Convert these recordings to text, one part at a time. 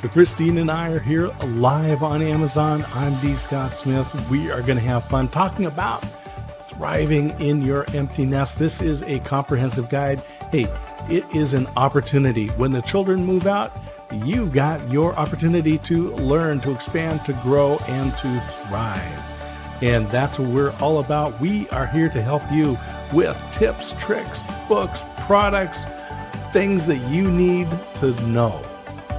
So Christine and I are here live on Amazon. I'm D. Scott Smith. We are going to have fun talking about thriving in your empty nest. This is a comprehensive guide. Hey, it is an opportunity. When the children move out, you've got your opportunity to learn, to expand, to grow, and to thrive. And that's what we're all about. We are here to help you with tips, tricks, books, products, things that you need to know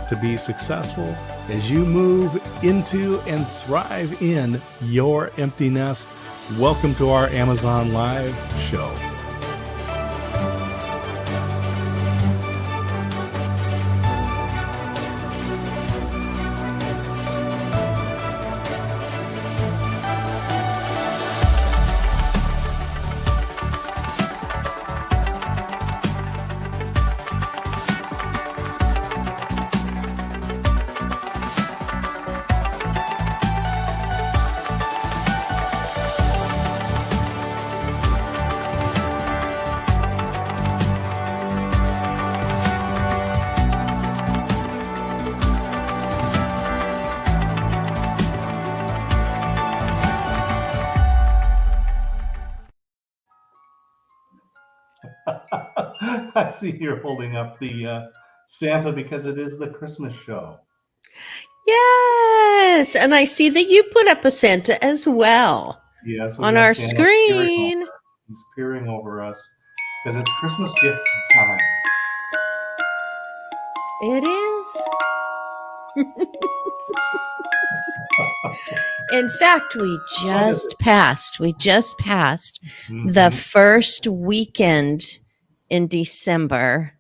to be successful as you move into and thrive in your empty nest. Welcome to our Amazon Live show. I see you're holding up the Santa because it is the Christmas show. Yes, and I see that you put up a Santa as well. Yes, on our Santa screen. He's peering over us because it's Christmas gift time. It is. In fact, we just passed the first weekend in December.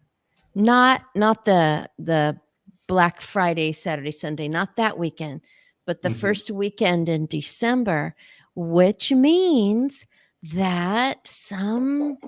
Not the Black Friday, Saturday, Sunday, not that weekend, but the first weekend in December, which means that sometimes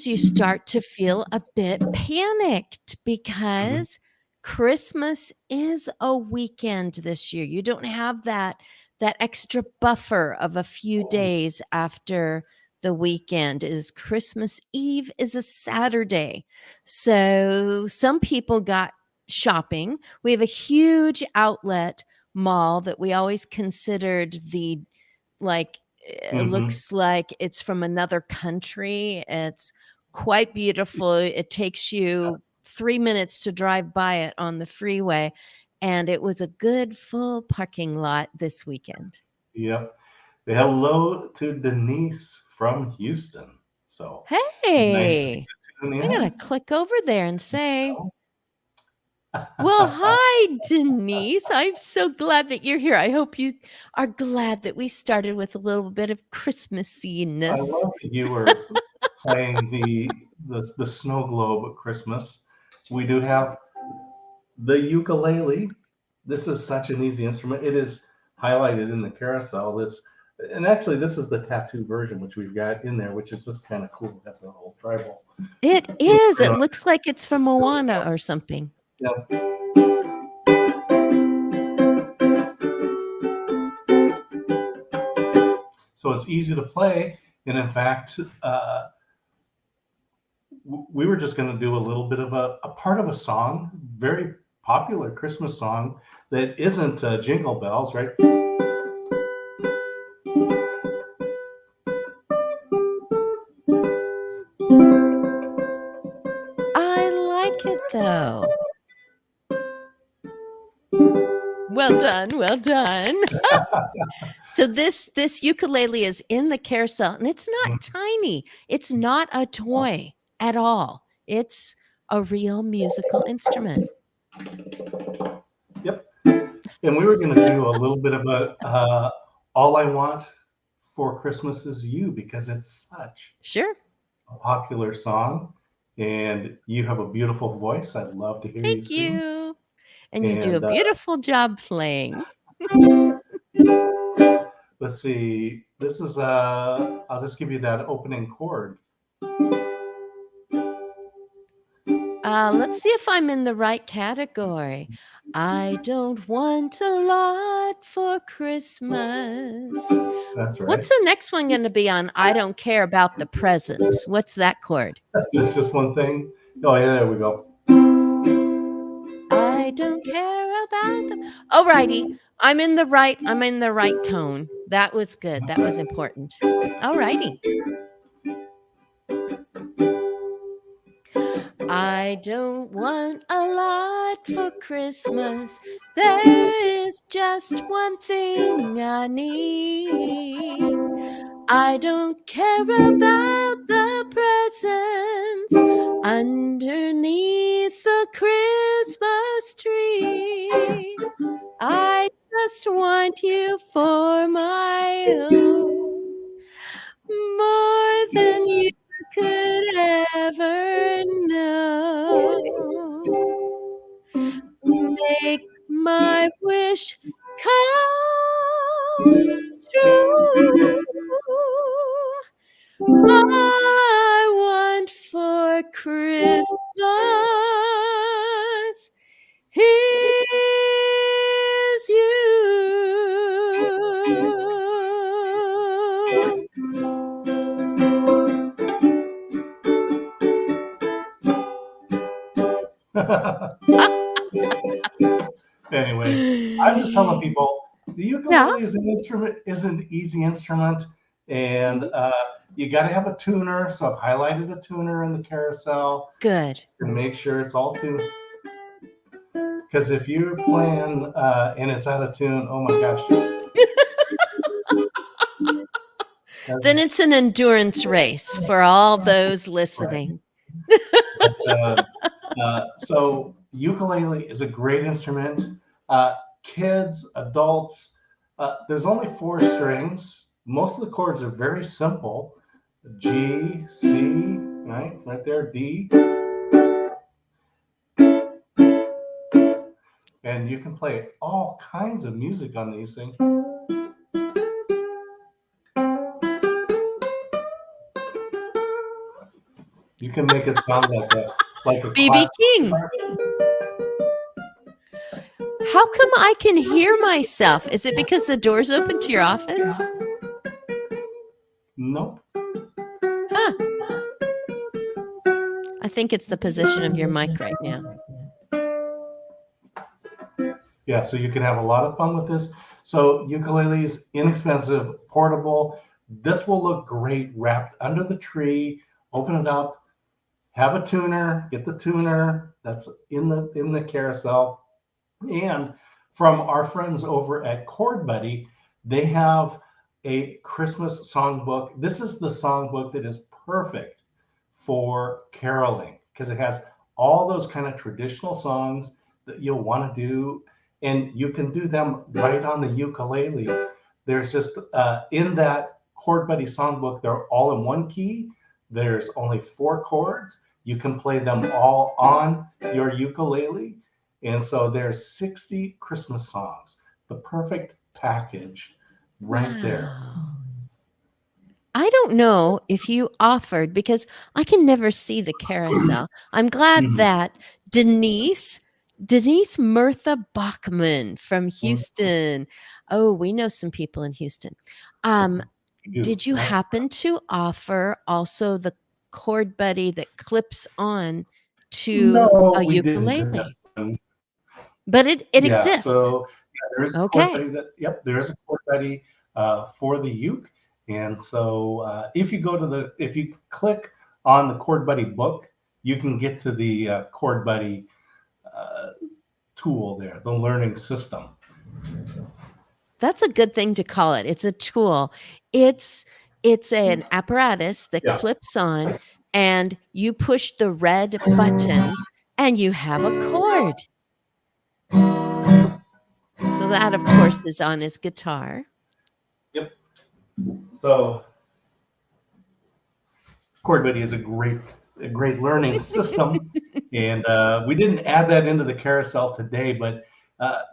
you start to feel a bit panicked because Christmas is a weekend this year. You don't have that extra buffer of a few days after the weekend. Is Christmas Eve is a Saturday. So some people got shopping. We have a huge outlet mall that we always considered it looks like it's from another country. It's quite beautiful. It takes you 3 minutes to drive by it on the freeway. And it was a good full parking lot this weekend. Yep. Hello to Denise from Houston. So hey, nice, I gotta click over there and say, well, hi, Denise. I'm so glad that you're here. I hope you are glad that we started with a little bit of Christmasiness. I love that you were playing the snow globe at Christmas. We do have the ukulele. This is such an easy instrument. It is highlighted in the carousel. This is the tattoo version, which we've got in there, which is just kind of cool. Have the whole tribal. It is. It looks like it's from Moana or something. Yeah. So it's easy to play, and in fact, we were just going to do a little bit of a part of a song, very popular Christmas song that isn't Jingle Bells, right? I like it though. Well done, well done. So this ukulele is in the carousel, and it's not tiny. It's not a toy at all. It's a real musical instrument. Yep. And we were going to do a little bit of a All I Want for Christmas Is You, because it's such a popular song, and you have a beautiful voice. I'd love to hear you sing. Thank you. And you do a beautiful job playing. Let's see. This is I'll just give you that opening chord. Let's see if I'm in the right category. I don't want a lot for Christmas. That's right. What's the next one going to be on? I don't care about the presents. What's that chord? It's just one thing. Oh, yeah, there we go. I don't care about them. Alrighty. I'm in the right tone. That was good. That was important. Alrighty. I don't want a lot for Christmas. There is just one thing I need. I don't care about the presents underneath the Christmas tree. I just want you for my own, more than you could ever know. Make my wish come true. I want for Christmas is you. Anyway, I'm just telling people the Yeah, ukulele is an instrument, is an easy instrument, and you got to have a tuner. So I've highlighted a tuner in the carousel good. to make sure it's all tuned. Because if you're playing and it's out of tune, oh my gosh. Then it's an endurance race for all those listening. But, so ukulele is a great instrument. Kids, adults, there's only 4 strings. Most of the chords are very simple. G, C, right there, D. And you can play all kinds of music on these things. You can make it sound like a BB King. How come I can hear myself? Is it because the door's open to your office? Nope. Huh. I think it's the position of your mic right now. Yeah, so you can have a lot of fun with this. So ukulele is inexpensive, portable. This will look great wrapped under the tree. Open it up, have a tuner, get the tuner that's in the carousel. And from our friends over at Chord Buddy, they have a Christmas songbook. This is the songbook that is perfect for caroling because it has all those kind of traditional songs that you'll want to do, and you can do them right on the ukulele. There's just in that Chord Buddy songbook, they're all in one key. There's only 4 chords. You can play them all on your ukulele. And so there's 60 Christmas songs, the perfect package right there. I don't know if you offered, because I can never see the carousel. I'm glad that Denise Murtha Bachman from Houston. Oh, we know some people in Houston. Did you happen to offer also the Chord Buddy that clips on to a ukulele? But it exists. So there is a Okay. Chord Buddy there is a Chord Buddy for the uke. And so if you click on the Chord Buddy book, you can get to the Chord Buddy tool there, the learning system. That's a good thing to call it. It's a tool. It's an apparatus that clips on, and you push the red button and you have a chord. So that, of course, is on his guitar. Yep. So Chord Buddy is a great learning system, and we didn't add that into the carousel today, but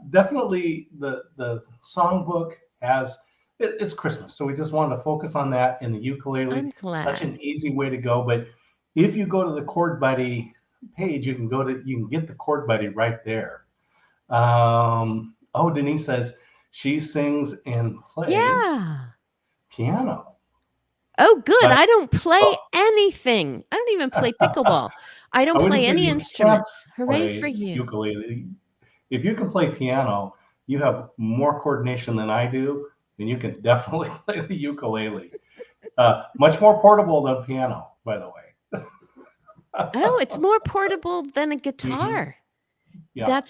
definitely the songbook has it's Christmas, so we just wanted to focus on that in the ukulele. I'm glad. Such an easy way to go. But if you go to the Chord Buddy page, you can get the Chord Buddy right there. Denise says she sings and plays piano. Oh, good. But I don't play oh, anything. I don't even play pickleball. I I don't wouldn't play say any you can't instruments. Hooray for play you. ukulele. If you can play piano, you have more coordination than I do, and you can definitely play the ukulele. Much more portable than piano, by the way. Oh, it's more portable than a Hmm. guitar. Yeah.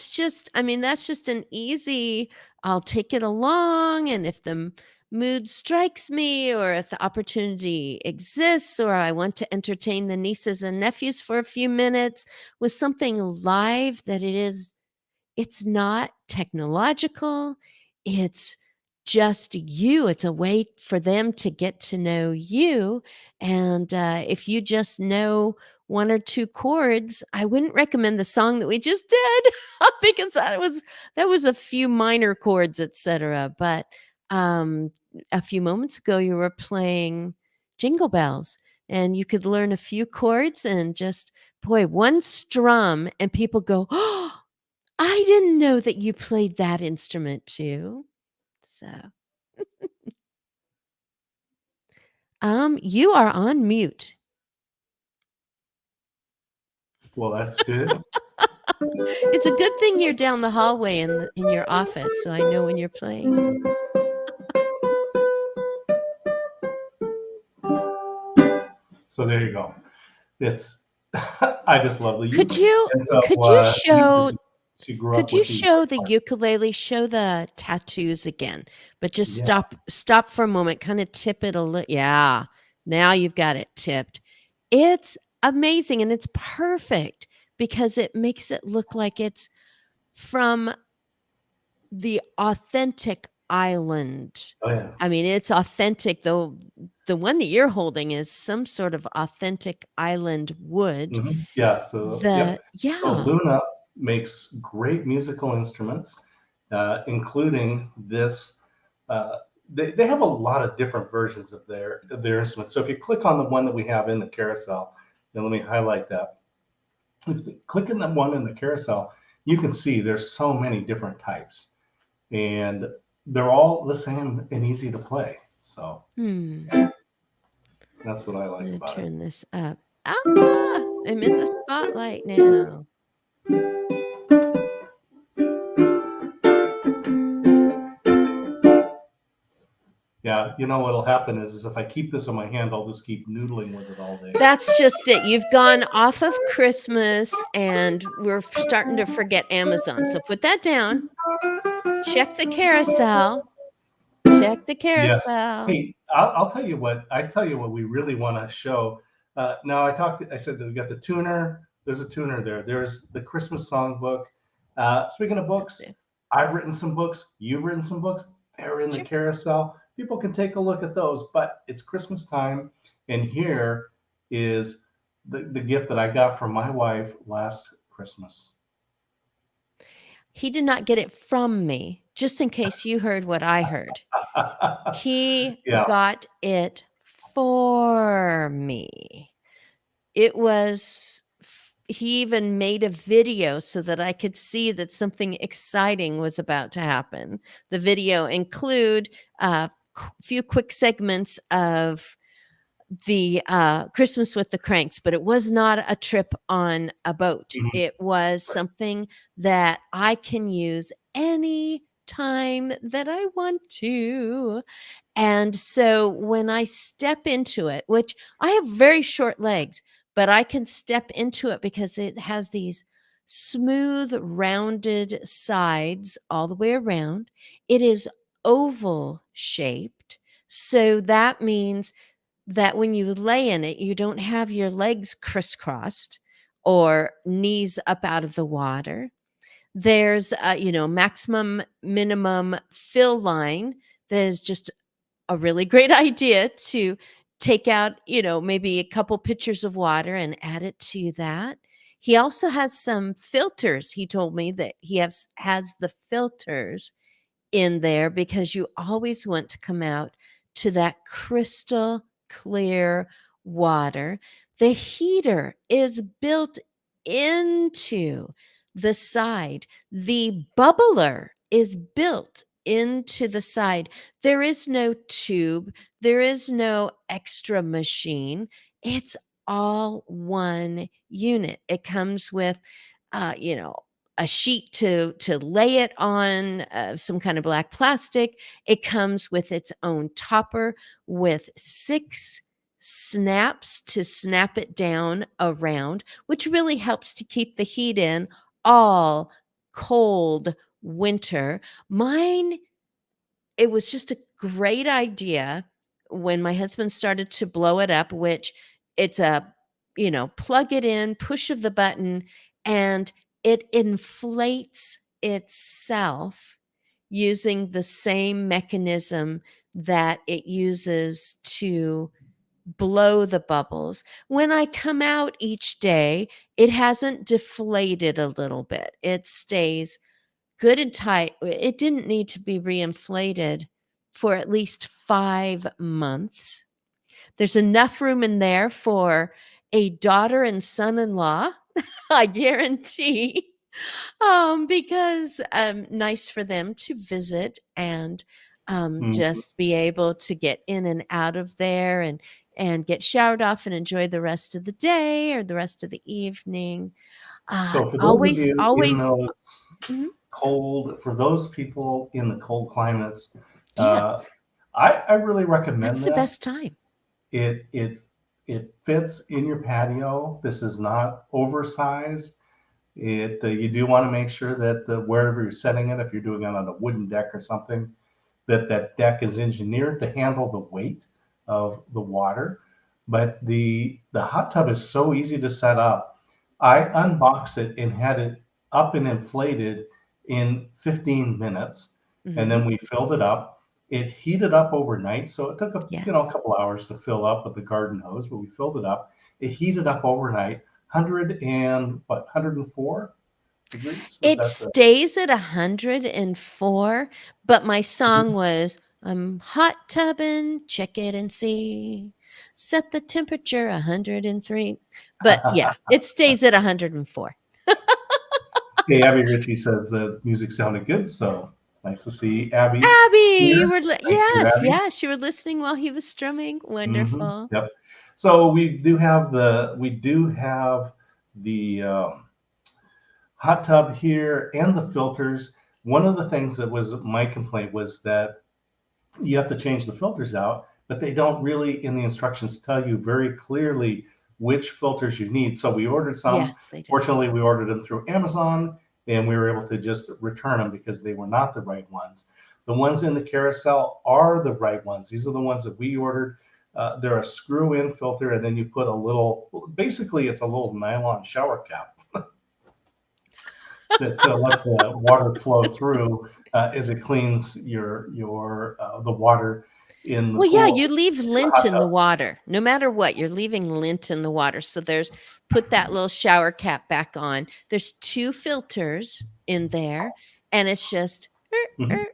I mean, that's just an easy, I'll take it along. And if the mood strikes me, or if the opportunity exists, or I want to entertain the nieces and nephews for a few minutes with something live that it's not technological. It's just you. It's a way for them to get to know you. And if you just know one or two chords, I wouldn't recommend the song that we just did because that was a few minor chords, etc. But um, a few moments ago, you were playing Jingle Bells, and you could learn a few chords and just boy, one strum, and people go, "Oh, I didn't know that you played that instrument too." So, you are on mute. Well, that's good. It's a good thing you're down the hallway in your office, so I know when you're playing. So there you go. It's I just love the Could ukulele, you and so could you she, show she grew up could you with the show the ukulele, show the tattoos again, but just yeah. stop for a moment, kind of tip it a little. Yeah. Now you've got it tipped. It's amazing and it's perfect because it makes it look like it's from the authentic island. Oh yeah. I mean, it's authentic, though the one that you're holding is some sort of authentic island wood. Yeah. So yep. So Yeah. Luna makes great musical instruments, including this. Uh, they have a lot of different versions of their instruments. So if you click on the one that we have in the carousel, and let me highlight that. If you click on the one in the carousel, you can see there's so many different types, and they're all the same and easy to play. So Hmm. that's what I I'm like gonna about it. turn this up. I'm in the spotlight now. Yeah, you know what'll happen is if I keep this in my hand, I'll just keep noodling with it all day. That's just it. You've gone off of Christmas and we're starting to forget Amazon. So put that down. Check the carousel. Check the Yes. carousel. Hey, I'll tell you what. I tell you what we really want to show. Now I talked. I said that we got the tuner. There's a tuner there. There's the Christmas songbook. Speaking of books, I've written some books. You've written some books. They're in the Sure. carousel. People can take a look at those. But it's Christmas time, and here is the gift that I got from my wife last Christmas. He did not get it from me, just in case you heard what I heard. He Yeah. got it for me. It was he even made a video so that I could see that something exciting was about to happen. The video include a few quick segments of the Christmas with the Cranks, but it was not a trip on a boat. Mhm. It was something that I can use any time that I want to. And so when I step into it, which I have very short legs, but I can step into it because it has these smooth, rounded sides all the way around. It is oval shaped. So that means that when you lay in it, you don't have your legs crisscrossed or knees up out of the water. There's a, maximum minimum fill line that is just a really great idea to take out, maybe a couple pitchers of water and add it to that. He also has some filters. He told me that he has the filters in there because you always want to come out to that crystal clear water. The heater is built into the side. The bubbler is built into the side. There is no tube, there is no extra machine. It's all one unit. It comes with, you know, a sheet to lay it on, some kind of black plastic. It comes with its own topper with 6 snaps to snap it down around, which really helps to keep the heat in all cold winter. Mine, it was just a great idea when my husband started to blow it up, which it's a, you know, plug it in, push of the button, and it inflates itself using the same mechanism that it uses to blow the bubbles. When I come out each day, it hasn't deflated a little bit. It stays good and tight. It didn't need to be reinflated for at least 5 months. There's enough room in there for a daughter and son-in-law, I guarantee. Because nice for them to visit and just be able to get in and out of there and get showered off and enjoy the rest of the day or the rest of the evening. So for those of Always, you in always. those Mhm. cold, for those people in the cold climates, Yes, I really recommend that's the this. best time. It fits in your patio. This is not oversized. You do want to make sure that wherever you're setting it, if you're doing it on a wooden deck or something, that deck is engineered to handle the weight of the water. But the hot tub is so easy to set up. I unboxed it and had it up and inflated in 15 minutes, and then Mhm. we filled it up. It heated up overnight, so it took a Yes. a couple hours to fill up with the garden hose, but we filled it up. It heated up overnight, 104 degrees. Is It that the stays at 104, but my song was, "I'm hot tubbing, check it and see. Set the temperature 103." But yeah, it stays at 104. Hey, Abby Ritchie says the music sounded good, so nice to see Abby Abby, you here. were Thank you, yes, Abby. yes, you were listening while he was strumming. Wonderful. Yep. So we do have the hot tub here and the filters. One of the things that was my complaint was that you have to change the filters out, but they don't really in the instructions tell you very clearly which filters you need. So we ordered some. Yes, they do. Fortunately, we ordered them through Amazon and we were able to just return them because they were not the right ones. The ones in the carousel are the right ones. These are the ones that we ordered. They're a screw-in filter, and then you put a little, basically, it's a little nylon shower cap that lets the water flow through as it cleans the water in the Well, yeah, pool. you leave lint Hot in the tub. water. No matter what, you're leaving lint in the water. So put that little shower cap back on. There's 2 filters in there, and it's just Mhm,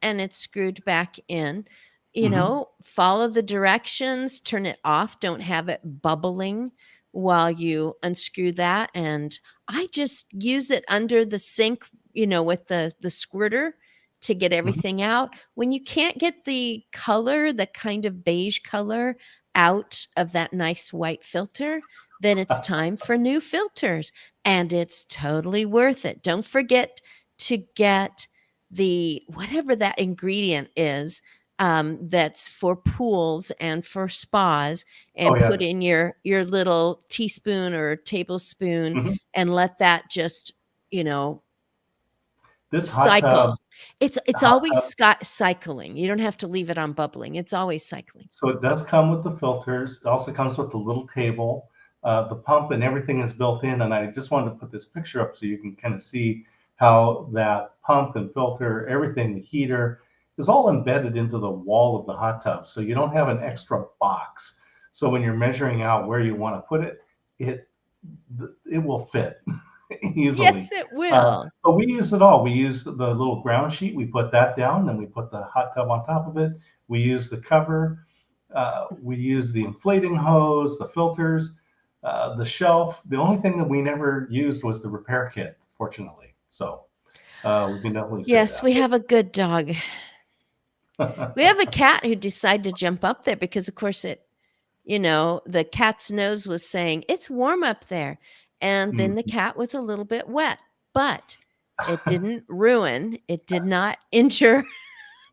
and it's screwed back in. You mhm. know, follow the directions, turn it off, don't have it bubbling while you unscrew that. And I just use it under the sink, you know, with the squirter to get Mhm. everything out. When you can't get the color, the kind of beige color out of that nice white filter, then it's time for new filters. And it's totally worth it. Don't forget to get the whatever that ingredient is, that's for pools and for spas, Oh and yeah. put in your little teaspoon or tablespoon Mhm. and let that just, you know, This cycle. It's hot always tub, cycling. You don't have to leave it on bubbling. It's always cycling. so it does come with the filters. It also comes with the little table. The pump and everything is built in, and I just wanted to put this picture up so you can kind of see how that pump and filter, everything, the heater, is all embedded into the wall of the hot tub. So you don't have an extra box. So when you're measuring out where you want to put it, it it will fit easily. Yes, it will. But we use it all. We use the little ground sheet. We put that down, then we put the hot tub on top of it. We use the cover. We use the inflating hose, the filters, the shelf. The only thing that we never used was the repair kit, fortunately. So We can definitely say Yes, we have a good dog. that. We have a cat who decided to jump up there because, of course, the cat's nose was saying, it's warm up there. And then the Mhm. cat was a little bit wet, but it it did not injure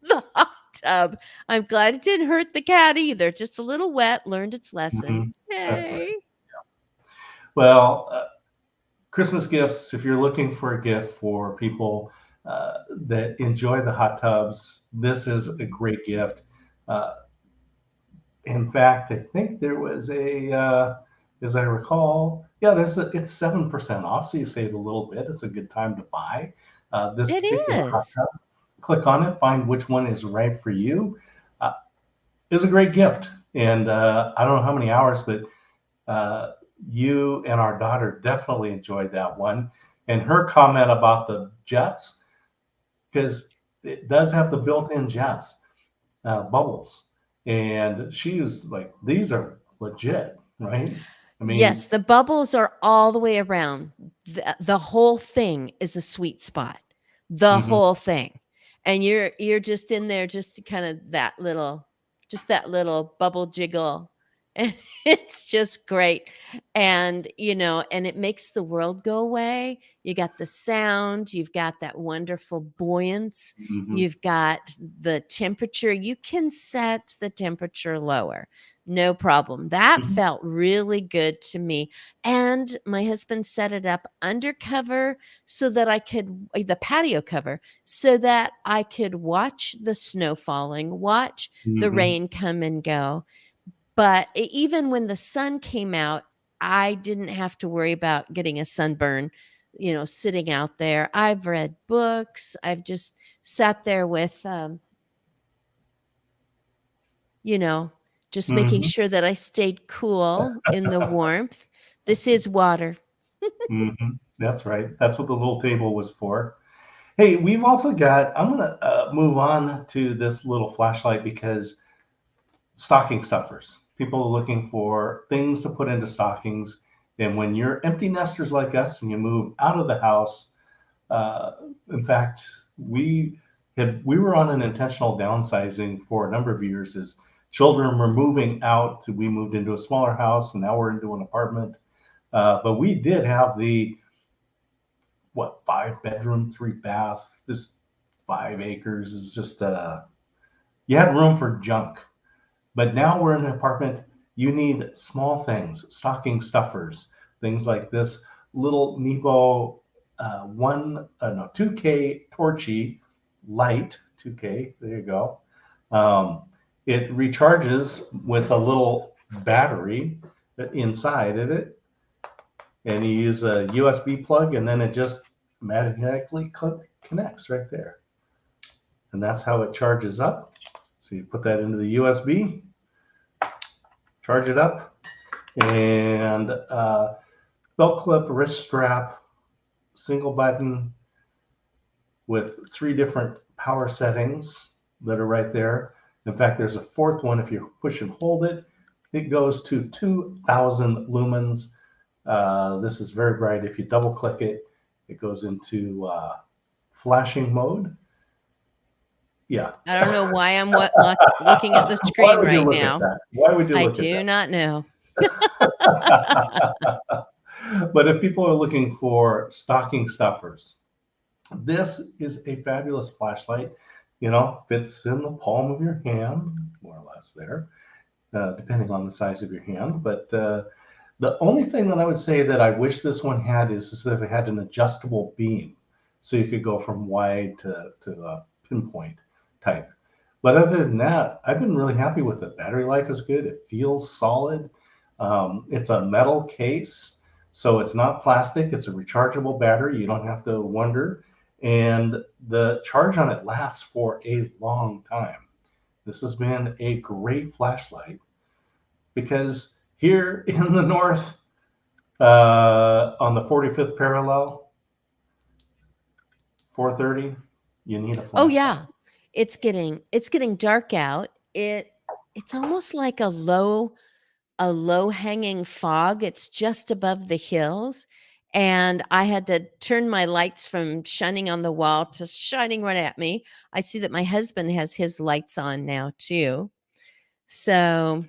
the hot tub. I'm glad it didn't hurt the cat either. Just a little wet, learned its lesson. Mhm. That's right. Yay. Well, Christmas gifts, if you're looking for a gift for people that enjoy the hot tubs, this is a great gift. Uh, in fact, I think there was as I recall, yeah, it's 7% off, so you save a little bit. It's a good time to buy this It particular hot is. tub. Click on it, find which one is right for you. Uh, it's a great gift, and I don't know how many hours, but uh, you and our daughter definitely enjoyed that one. And her comment about the jets, because it does have the built-in jets, bubbles, and she was like, "These are legit, right?" I mean, Yes, the bubbles are all the way around. The whole thing is a sweet spot. The mhm, whole thing. And you're just in there just to kind of that little bubble jiggle. And it's just great. And it makes the world go away. You got the sound, you've got that wonderful buoyance, mhm, you've got the temperature. You can set the temperature lower. No problem. That mhm, felt really good to me. And my husband set it up under cover so that the patio cover, so that I could watch the snow falling, watch the mhm. rain come and go. But even when the sun came out, I didn't have to worry about getting a sunburn, sitting out there. I've read books. I've just sat there with, you know, just making Mhm, sure that I stayed cool in the warmth. This is water. mhm. That's right. That's what the little table was for. Hey, we've also got. I'm gonna move on to this little flashlight because stocking stuffers. People are looking for things to put into stockings. And when you're empty nesters like us and you move out of the house, uh, in fact, we were on an intentional downsizing for a number of years as children were moving out. We moved into a smaller house and now we're into an apartment. But we did have the 5 bedroom, 3 bath, this 5 acres is just you had room for junk. But now we're in an apartment. You need small things, stocking stuffers, things like this little Nebo 2K Torchy Light 2K. There you go. Um, it recharges with a little battery inside of it, and you use a USB plug, and then it just magnetically connects right there, and that's how it charges up. So you put that into the USB, charge it up, and belt clip, wrist strap, single button with 3 different power settings that are right there. In fact, there's a fourth one. If you push and hold it, it goes to 2,000 lumens. This is very bright. If you double click it, it goes into flashing mode. Yeah. I don't know why I'm looking at the Why screen would you right look at now. that? Why would you I look at do not know. that? But if people are looking for stocking stuffers, this is a fabulous flashlight. Fits in the palm of your hand, more or less there, depending on the size of your hand. But the only thing that I would say that I wish this one had is that it had an adjustable beam. So you could go from wide to pinpoint type. But other than that, I've been really happy with it. Battery life is good. It feels solid. It's a metal case, so it's not plastic. It's a rechargeable battery. You don't have to wonder. And the charge on it lasts for a long time. This has been a great flashlight because here in the north, on the 45th parallel, 430, you need a Oh flashlight. yeah. It's getting dark out. It's almost like a low hanging fog. It's just above the hills. and I had to turn my lights from shining on the wall to shining right at me. I see that my husband has his lights on now too. So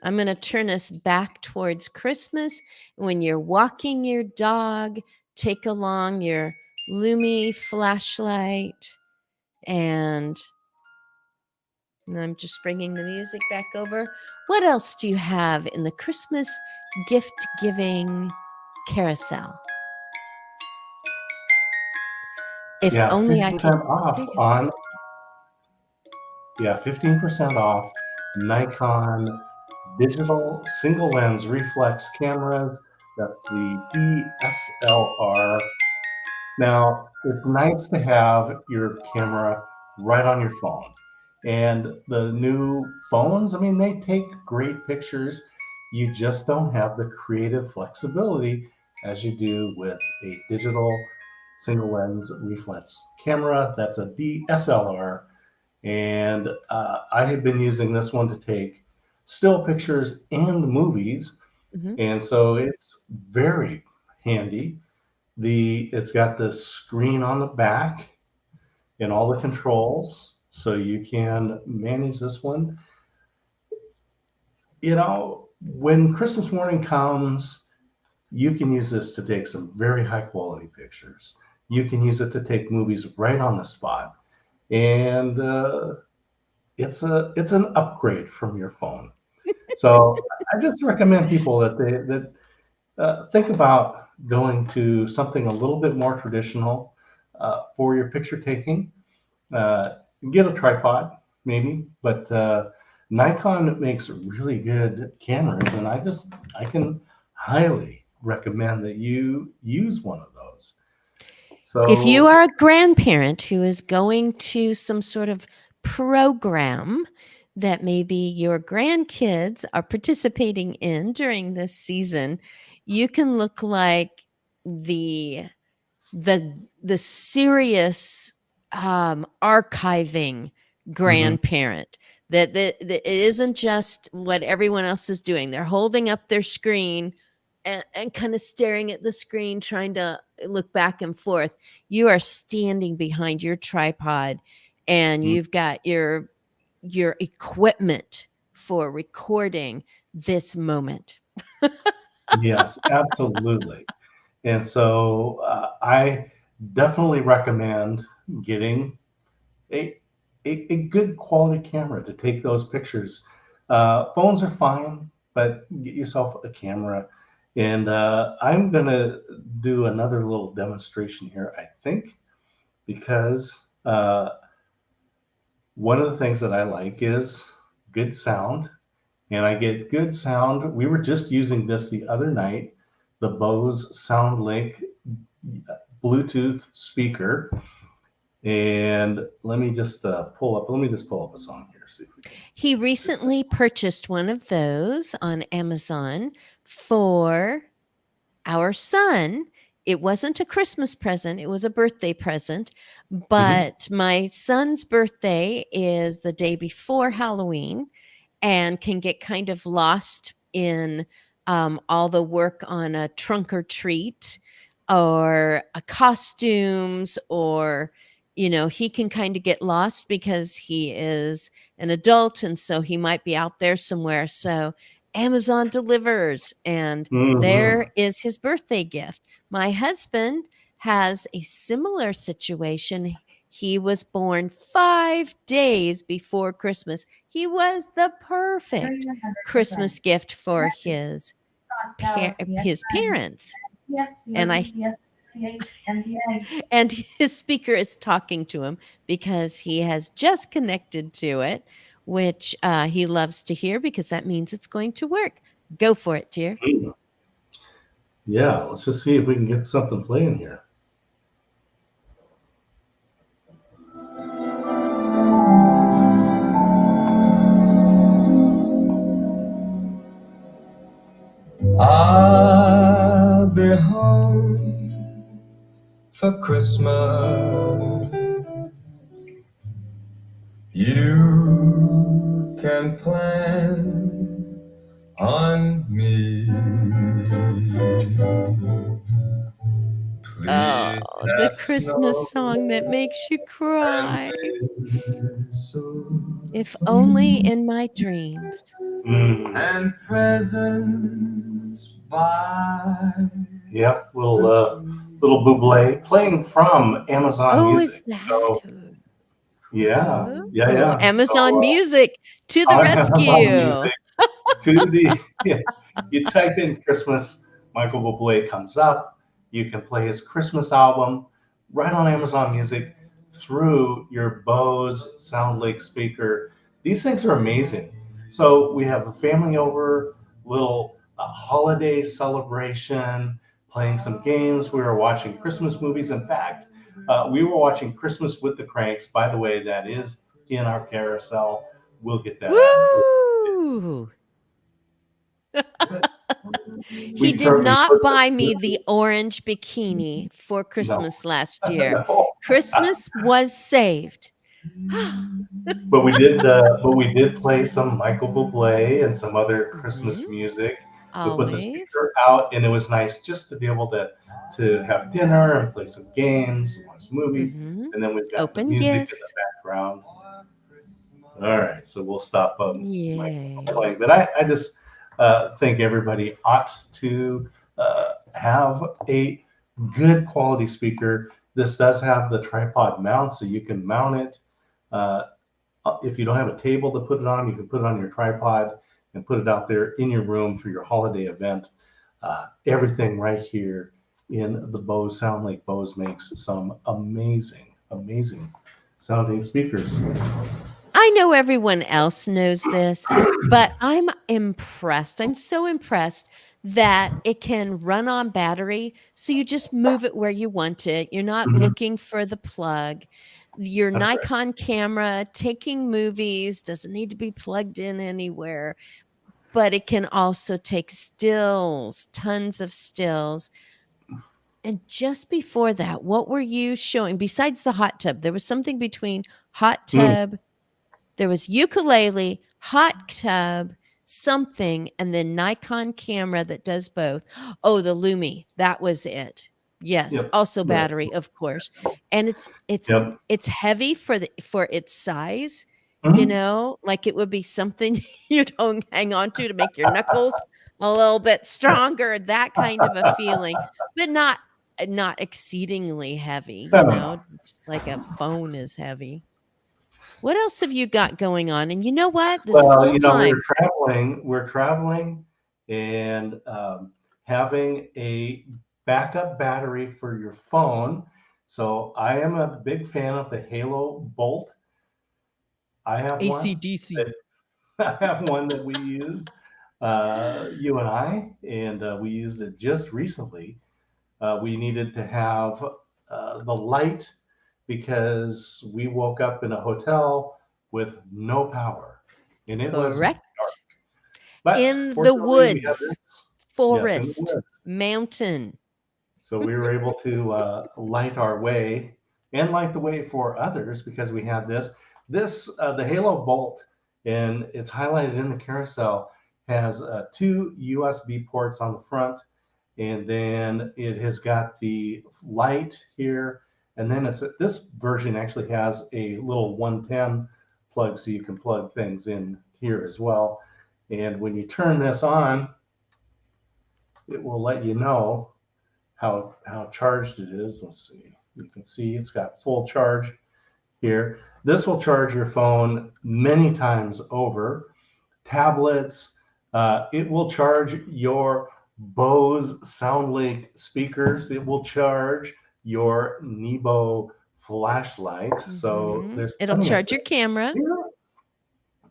I'm going to turn us back towards Christmas. When you're walking your dog, take along your Lumi flashlight, and I'm just bringing the music back over. What else do you have in the Christmas gift giving carousel? If Yeah, only I 15% could. off on, yeah, 15% off Nikon digital single lens reflex cameras. That's the DSLR. Now, it's nice to have your camera right on your phone. And the new phones, I mean, they take great pictures. You just don't have the creative flexibility as you do with a digital single lens reflex camera. That's a DSLR. And I have been using this one to take still pictures and movies. Mhm. And so it's very handy. It's got the screen on the back and all the controls, so you can manage this one. You know, when Christmas morning comes, you can use this to take some very high quality pictures. You can use it to take movies right on the spot, and it's an upgrade from your phone. So I just recommend people that think about going to something a little bit more traditional for your picture taking. Uh, get a tripod, maybe, but Nikon makes really good cameras, and I can highly recommend that you use one of those. If you So, are a grandparent who is going to some sort of program that maybe your grandkids are participating in during this season, you can look like the the serious archiving mhm, grandparent, that it isn't just what everyone else is doing. They're holding up their screen and kind of staring at the screen, trying to look back and forth. You are standing behind your tripod, and mhm. you've got your equipment for recording this moment. Yes, absolutely. And so I definitely recommend getting a, a good quality camera to take those pictures. Phones are fine, but get yourself a camera. And I'm going to do another little demonstration here, I think, because one of the things that I like is good sound. And I get good sound. We were just using this the other night, the Bose SoundLink Bluetooth speaker. And let me just pull up a song here. See if we can He just recently purchased one of those on Amazon for our son. It wasn't a Christmas present, it was a birthday present. Mhm. But my son's birthday is the day before Halloween and can get kind of lost in all the work on a trunk or treat or a costumes, or he can kind of get lost because he is an adult, and so he might be out there somewhere. So Amazon delivers, and there Mhm. is his birthday gift. My husband has a similar situation. He was born 5 days before Christmas. He was the perfect 300%. Christmas gift for Yes, his Galaxy his S9, parents. And I PS, PS, NDA. and his speaker is talking to him because he has just connected to it, which he loves to hear because that means it's going to work. Go for it, dear. Yeah, let's just see if we can get something playing here. I'll be home for Christmas. You can plan on me. Oh, the have Christmas song that snow makes you and cry. whistle If only in my dreams. Mm. and presents by Yep, the little Buble playing from Amazon Oh, is Music. that? So yeah, yeah, Oh, yeah. Amazon So Music to the on Amazon rescue. Music to the yeah, you type in Christmas, Michael Bublé comes up. You can play his Christmas album right on Amazon Music through your Bose SoundLink speaker. These things are amazing. So we have a family over, little holiday celebration, playing some games. We were watching Christmas movies. In fact, we were watching Christmas with the Cranks. By the way, that is in our carousel. We'll get that out. Woo! He We did currently not put buy me the orange bikini for no, Christmas last year. no. Christmas was saved. But we did play some Michael Bublé and some other Christmas music. We put the Always. speaker out, and it was nice just to be able to have dinner and play some games and watch movies. Mhm. And then we've got Open the music gifts. in the background. All right, so we'll stop Yay. playing. But I just think everybody ought to have a good quality speaker. This does have the tripod mount, so you can mount it. If you don't have a table to put it on, you can put it on your tripod and put it out there in your room for your holiday event. Everything right here in the Bose SoundLink. Bose makes some amazing, amazing sounding speakers. I know everyone else knows this, but I'm impressed. I'm so impressed that it can run on battery. So you just move it where you want it. You're not Mhm. looking for the plug. Your That's right. Nikon camera taking movies doesn't need to be plugged in anywhere, but it can also take stills, tons of stills. And just before that, what were you showing besides the hot tub? There was something between hot tub, there was ukulele, hot tub, something, and then Nikon camera that does both. Oh, the Lumi, that was it. Yes, Yep. also Yep. battery, of course. And Yep. it's heavy for its size, Mhm. you know, like it would be something you don't hang on to make your knuckles a little bit stronger, that kind of a feeling, but not exceedingly heavy, you know, just like a phone is heavy. What else have you got going on? And you know what? This Well, whole we time, we're traveling and having a backup battery for your phone. So I am a big fan of the Halo Bolt. I have one. AC/DC. I have one that we use, you and I, and we used it just recently. We needed to have the light because we woke up in a hotel with no power, and it was Correct. dark. But In the fortunately, we had woods, this. Yes, in the forest, woods. mountain. So we were able to light our way and light the way for others because we had this. The Halo Bolt, and it's highlighted in the carousel, has two USB ports on the front, and then it has got the light here, and then this version actually has a little 110 plug, so you can plug things in here as well. And when you turn this on, it will let you know how charged it is. Let's see. You can see it's got full charge here. This will charge your phone many times over. Tablets. It will charge your Bose SoundLink speakers. It will charge your Nebo flashlight. So there's It'll plenty of charge your camera.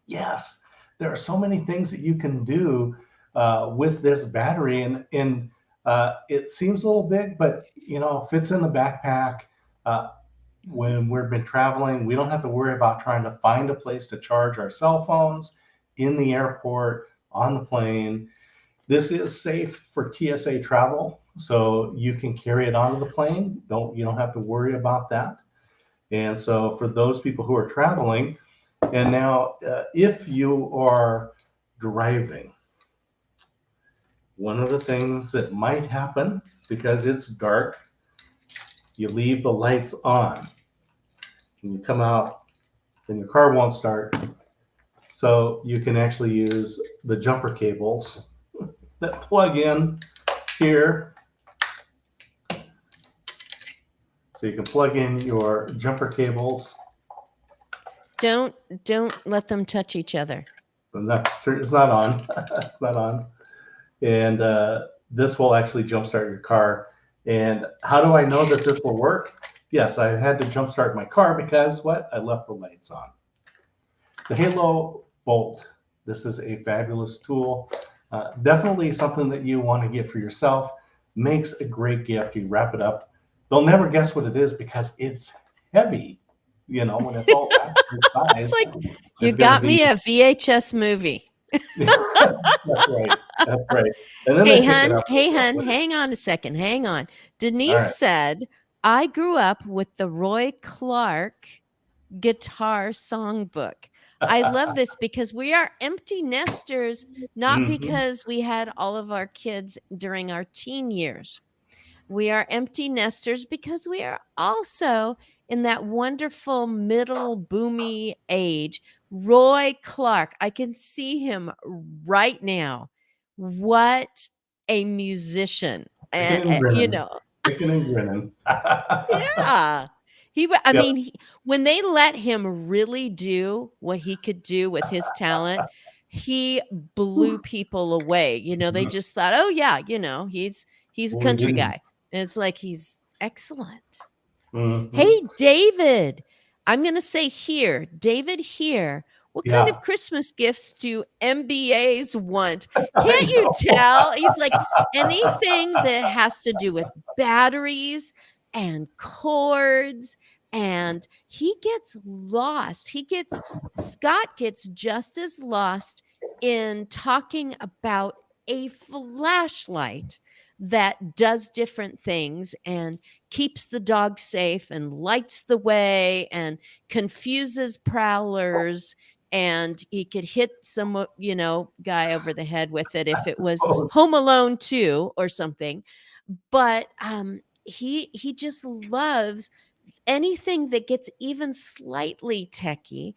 Yes, there are so many things that you can do with this battery, and it seems a little big, but you know, fits in the backpack. When we've been traveling, we don't have to worry about trying to find a place to charge our cell phones in the airport, on the plane. This is safe for TSA travel, so you can carry it onto the plane. You don't have to worry about that. And so for those people who are traveling, and now if you are driving, one of the things that might happen because it's dark you leave the lights on. When you come out, then your car won't start. So you can actually use the jumper cables that plug in here. So you can plug in your jumper cables. Don't let them touch each other. It's not on. It's not on. And this will actually jumpstart your car. And how do I know that this will work? Yes, I had to jumpstart my car because what? I left the lights on. The Halo Bolt. This is a fabulous tool. Definitely something that you want to get for yourself. Makes a great gift. You wrap it up. They'll never guess what it is because it's heavy. You know, when it's all wrapped inside. It's like you got me a VHS movie. That's right. That's right. And then Hey, hun, hang on a second. Hang on. Denise right. said, I grew up with the Roy Clark guitar songbook. I love this because we are empty nesters, not Mhm. because we had all of our kids during our teen years. We are empty nesters because we are also in that wonderful middle boomy age. Roy Clark, I can see him right now. What a musician. Chicken and You grinning. know, Chicken and grinning. yeah. I Yep. mean, when they let him really do what he could do with his talent, he blew people away. You know, they just thought, oh yeah, you know, he's a Well, country he- guy. And it's like he's excellent. Mhm. Hey, David, I'm going to say here, David here. What kind Yeah. of Christmas gifts do MBAs want? Can't you tell? He's like, anything that has to do with batteries and cords. And he gets lost. Scott gets just as lost in talking about a flashlight that does different things and keeps the dog safe and lights the way and confuses prowlers, and he could hit some guy over the head with it if it was Home Alone 2 or something. But he just loves anything that gets even slightly techie.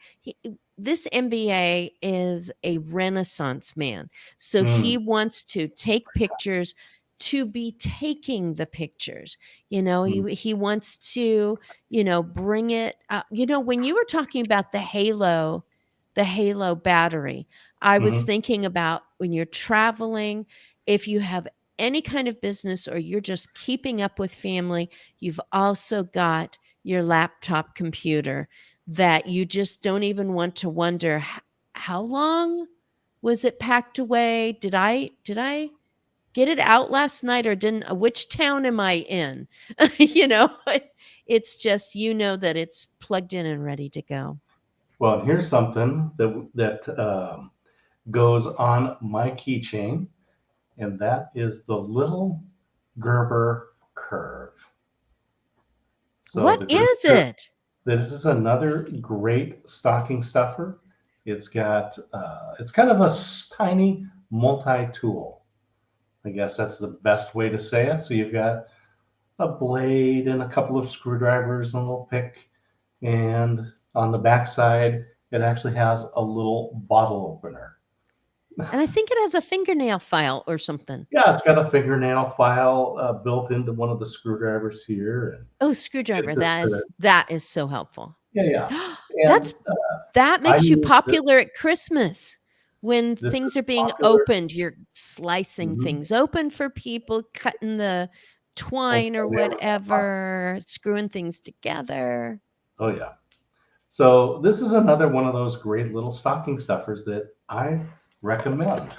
This MBA is a Renaissance man, so he wants to take pictures to be taking the pictures. He wants to bring it up. When you were talking about the Halo battery, I was Mhm. thinking about when you're traveling, if you have any kind of business or you're just keeping up with family, you've also got your laptop computer that you just don't even want to wonder how long was it packed away? Did I get it out last night or didn't? Which town am I in? It's just that it's plugged in and ready to go. Well, here's something that goes on my keychain, and that is the little Gerber curve. So What the Gerber is curve- it? This is another great stocking stuffer. It's got it's kind of a tiny multi-tool. I guess that's the best way to say it. So you've got a blade and a couple of screwdrivers and a little pick, and on the back side it actually has a little bottle opener. And I think it has a fingernail file or something. Yeah, it's got a fingernail file built into one of the screwdrivers here. And Oh, screwdriver. It's That is so helpful. yeah. And That makes I you use popular at Christmas. When This things is are being popular. opened, you're slicing Mhm. things open for people, cutting the twine or yeah. whatever, screwing things together. Oh yeah. So this is another one of those great little stocking stuffers that I recommend.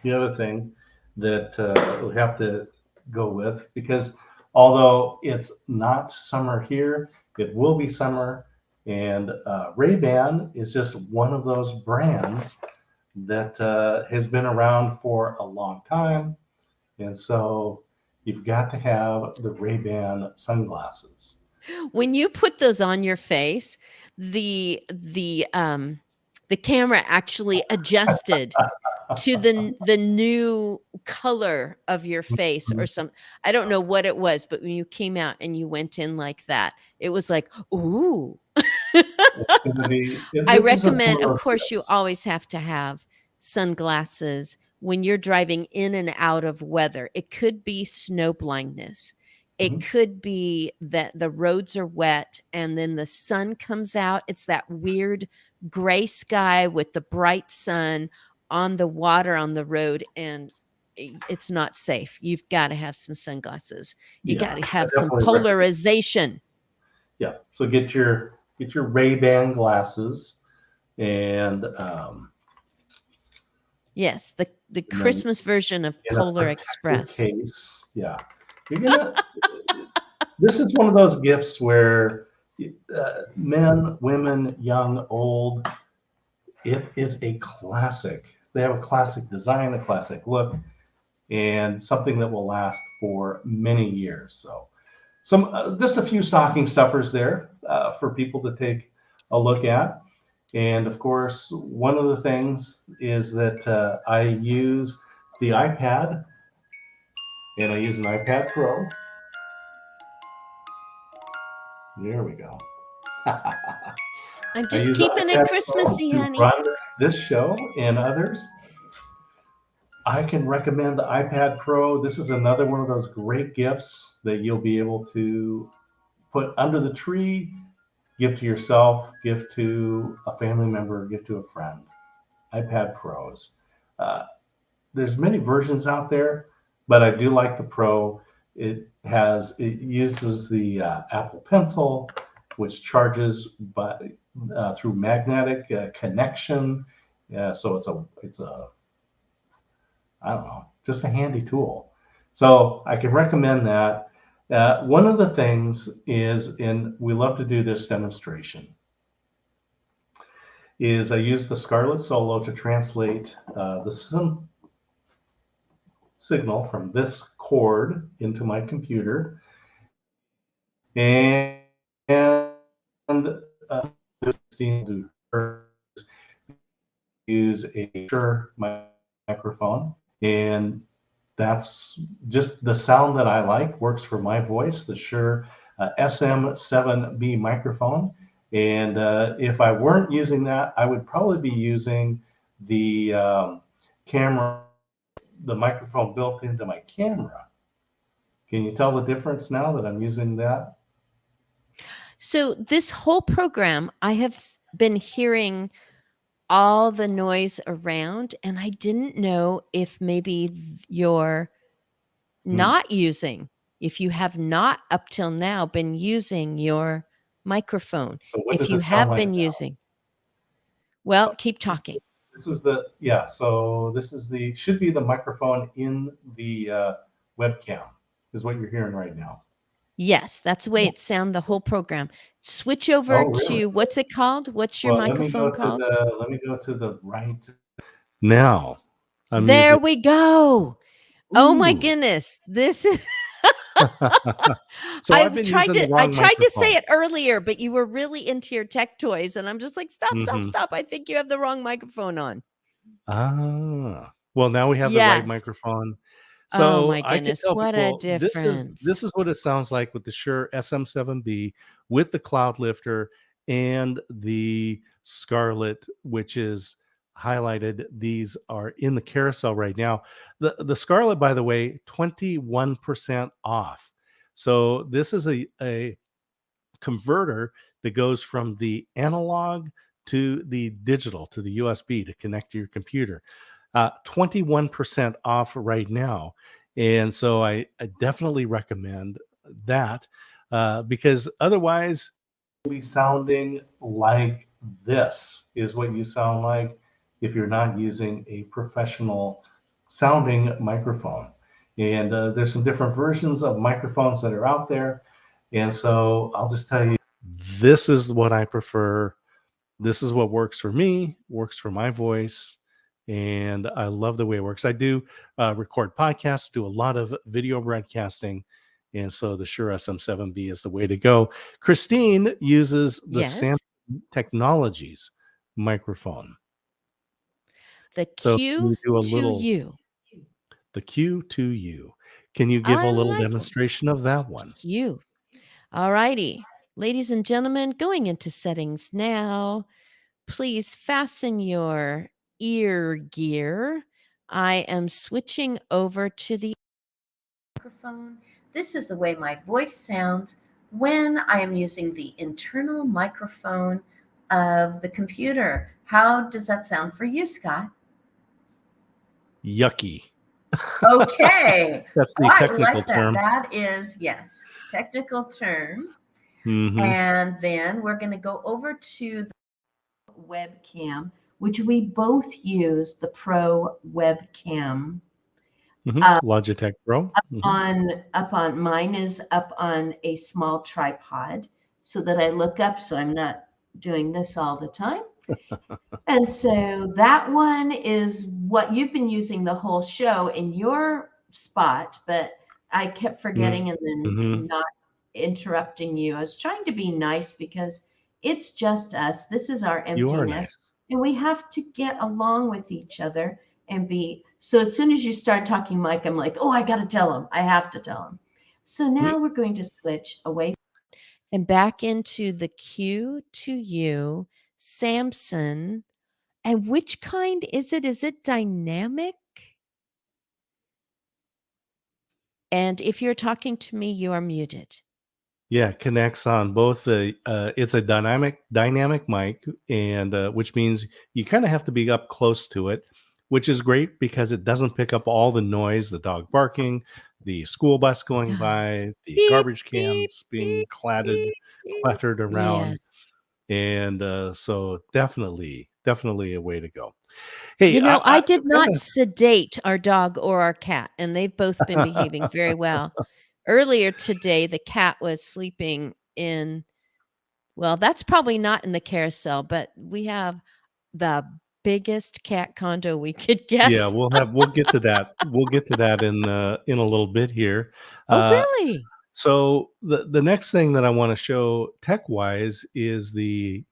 The other thing that we have to go with, because although it's not summer here, it will be summer, and Ray-Ban is just one of those brands that has been around for a long time, and so you've got to have the Ray-Ban sunglasses. When you put those on your face, the camera actually adjusted to the new color of your face or something. I don't know what it was, but when you came out and you went in like that, it was like, ooh. It's gonna be, I this is just one recommend, of those course, you gifts. always have to have sunglasses when you're driving in and out of weather. It could be snow blindness. It Mhm. could be that the roads are wet and then the sun comes out. It's that weird gray sky with the bright sun on the water on the road, and it's not safe. You've got to have some sunglasses. You got Yeah, to I have some definitely recommend. polarization. Yeah, so get your Ray-Ban glasses, and Yes, the then Christmas version of in a Polar protective Express. case. Yeah, you're gonna. This is one of those gifts where men, women, young, old, it is a classic. They have a classic design, a classic look, and something that will last for many years. So, some just a few stocking stuffers there for people to take a look at. And of course, one of the things is that I use the iPad, and I use an iPad Pro. There we go. I'm I just use the keeping it iPad Pro Christmassy, to honey. run this show and others. I can recommend the iPad Pro. This is another one of those great gifts that you'll be able to put under the tree, give to yourself, give to a family member, give to a friend. iPad Pros. Uh, there's many versions out there, but I do like the Pro. It uses the Apple Pencil, which charges through magnetic connection. So it's a I don't know, just a handy tool. So I can recommend that. One of the things is, and we love to do this demonstration, is I use the Scarlett Solo to translate the signal from this cord into my computer, and use a Shure microphone, and that's just the sound that I like. Works for my voice. The Shure SM7B microphone. And if I weren't using that, I would probably be using the camera, the microphone built into my camera. Can you tell the difference now that I'm using that? So this whole program, I have been hearing all the noise around, and I didn't know if maybe you're not using, if you have not up till now been using your microphone. So what If does you it sound have like been now? using, well, keep talking. This is the, yeah, so this is should be the microphone in the webcam, is what you're hearing right now. Yes, that's the way it sound the whole program. Switch over Oh, really? to, what's it called? What's your Well, microphone called? let me go to the right. Now, I'm There using, we go. Oh my ooh. goodness. This is So I've been using the I wrong tried to say microphone. it earlier, but you were really into your tech toys, and I'm just like, stop, stop, Mhm. stop. I think you have the wrong microphone on. Ah, well, now we have the right Yes. microphone. Oh So my I can goodness, tell what a people this difference. is what it sounds like with the Shure SM7B with the cloud lifter and the Scarlett, which is highlighted. These are in the carousel right now. The Scarlett, by the way, 21% off. So this is a converter that goes from the analog to the digital, to the USB to connect to your computer. 21% off right now. And so I definitely recommend that because otherwise, Be sounding like this is what you sound like if you're not using a professional sounding microphone. And there's some different versions of microphones that are out there. And so I'll just tell you, this is what I prefer. This is what works for me, works for my voice. And I love the way it works. I do record podcasts, do a lot of video broadcasting. And so the Shure SM7B is the way to go. Christine uses the Yes. Samsung Technologies microphone. The So can you do a little Q2U. the Q2U? Can you give a I little like it. demonstration of that one? Q. All righty. Ladies and gentlemen, going into settings now. Please fasten your ear gear. I am switching over to the microphone. This is the way my voice sounds when I am using the internal microphone of the computer. How does that sound for you, Scott? Yucky. Okay. That's the I technical like that. term. That is, yes, technical term. Mhm. And then we're going to go over to the webcam, which we both use the Pro webcam. Logitech Pro. Up on mine is up on a small tripod so that I look up so I'm not doing this all the time. And so that one is what you've been using the whole show in your spot, but I kept forgetting and then Mhm. not interrupting you. I was trying to be nice because it's just us. This is our You are emptiness. nice. And we have to get along with each other and be. So as soon as you start talking, Mike, I'm like, oh, I got to tell him. I have to tell him. So now we're going to switch away and back into the Q2U Samson. And which kind is it? Is it dynamic? And if you're talking to me, you are muted. Yeah, connects on both the it's a dynamic mic, and which means you kind of have to be up close to it, which is great because it doesn't pick up all the noise, the dog barking, the school bus going by, the Beep, garbage beep, cans being beep, clattered beep. around. Yes. And so definitely a way to go. Hey, You know, I did not kinda- sedate our dog or our cat, and they've both been behaving very well. Earlier today, the cat was sleeping in, well, that's probably not in the carousel, but we have the biggest cat condo we could get. yeah, we'll get to that. We'll get to that in a little bit here. Oh, really? So the next thing that I want to show tech wise is the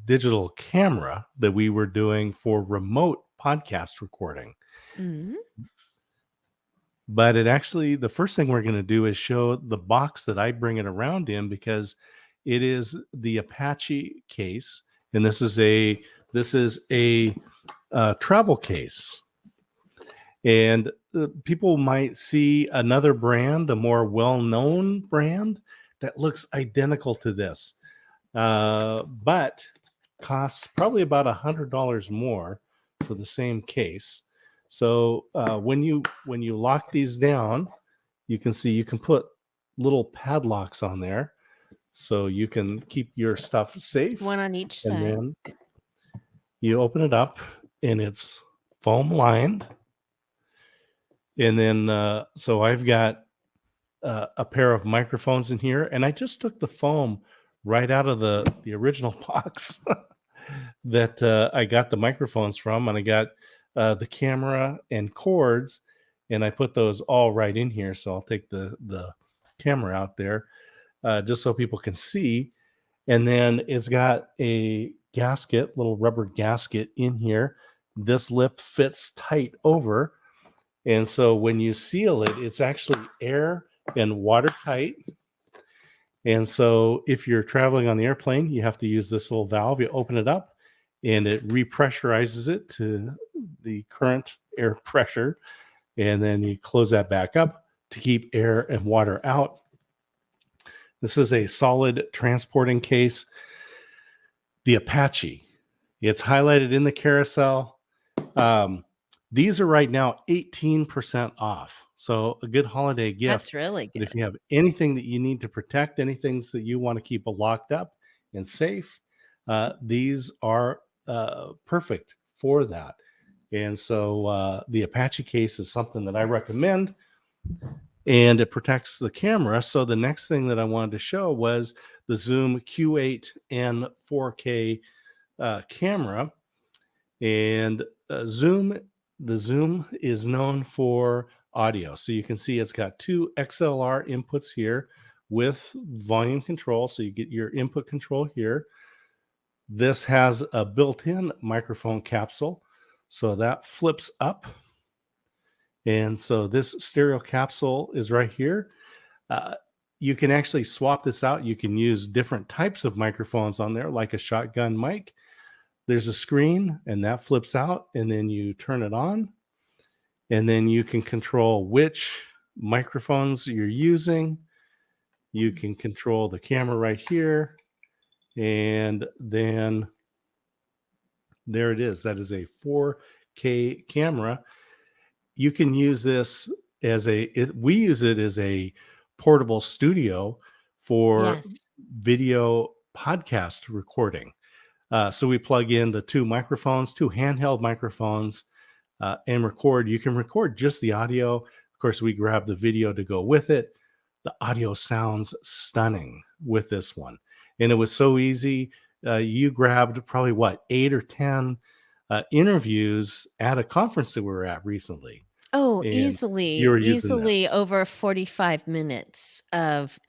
digital camera that we were doing for remote podcast recording. Mhm. But it actually, the first thing we're going to do is show the box that I bring it around in, because it is the Apache case, and this is a travel case. And people might see another brand, a more well-known brand that looks identical to this, but costs probably about $100 more for the same case. So when you lock these down, you can see you can put little padlocks on there, so you can keep your stuff safe. One on each And side. then you open it up, and it's foam lined. And then, so I've got a pair of microphones in here, and I just took the foam right out of the original box that I got the microphones from, and I got the camera and cords, and I put those all right in here. So I'll take the camera out there just so people can see. And then it's got a gasket, little rubber gasket in here. This lip fits tight over. And so when you seal it, it's actually air and watertight. And so if you're traveling on the airplane, you have to use this little valve. You open it up, and it repressurizes it to the current air pressure. And then you close that back up to keep air and water out. This is a solid transporting case. The Apache. It's highlighted in the carousel. These are right now 18% off. So a good holiday gift. That's really But good. if you have anything that you need to protect, anything that you want to keep locked up and safe, these are perfect for that. And so the Apache case is something that I recommend, and it protects the camera. So the next thing that I wanted to show was the Zoom Q8N 4K camera. And the Zoom is known for audio. So you can see it's got two XLR inputs here with volume control. So you get your input control here. This has a built-in microphone capsule, so that flips up. And so this stereo capsule is right here. Uh, you can actually swap this out. You can use different types of microphones on there, like a shotgun mic. There's a screen, and that flips out, and then you turn it on, and then you can control which microphones you're using. You can control the camera right here, and then there it is. That is a 4K camera. You can use this as we use it as a portable studio for Yes. video podcast recording. So we plug in the two handheld microphones, and record. You can record just the audio. Of course, we grab the video to go with it. The audio sounds stunning with this one. And it was so easy. You grabbed probably 8 or 10 interviews at a conference that we were at recently. Oh, And easily, you were using easily this. over 45 minutes of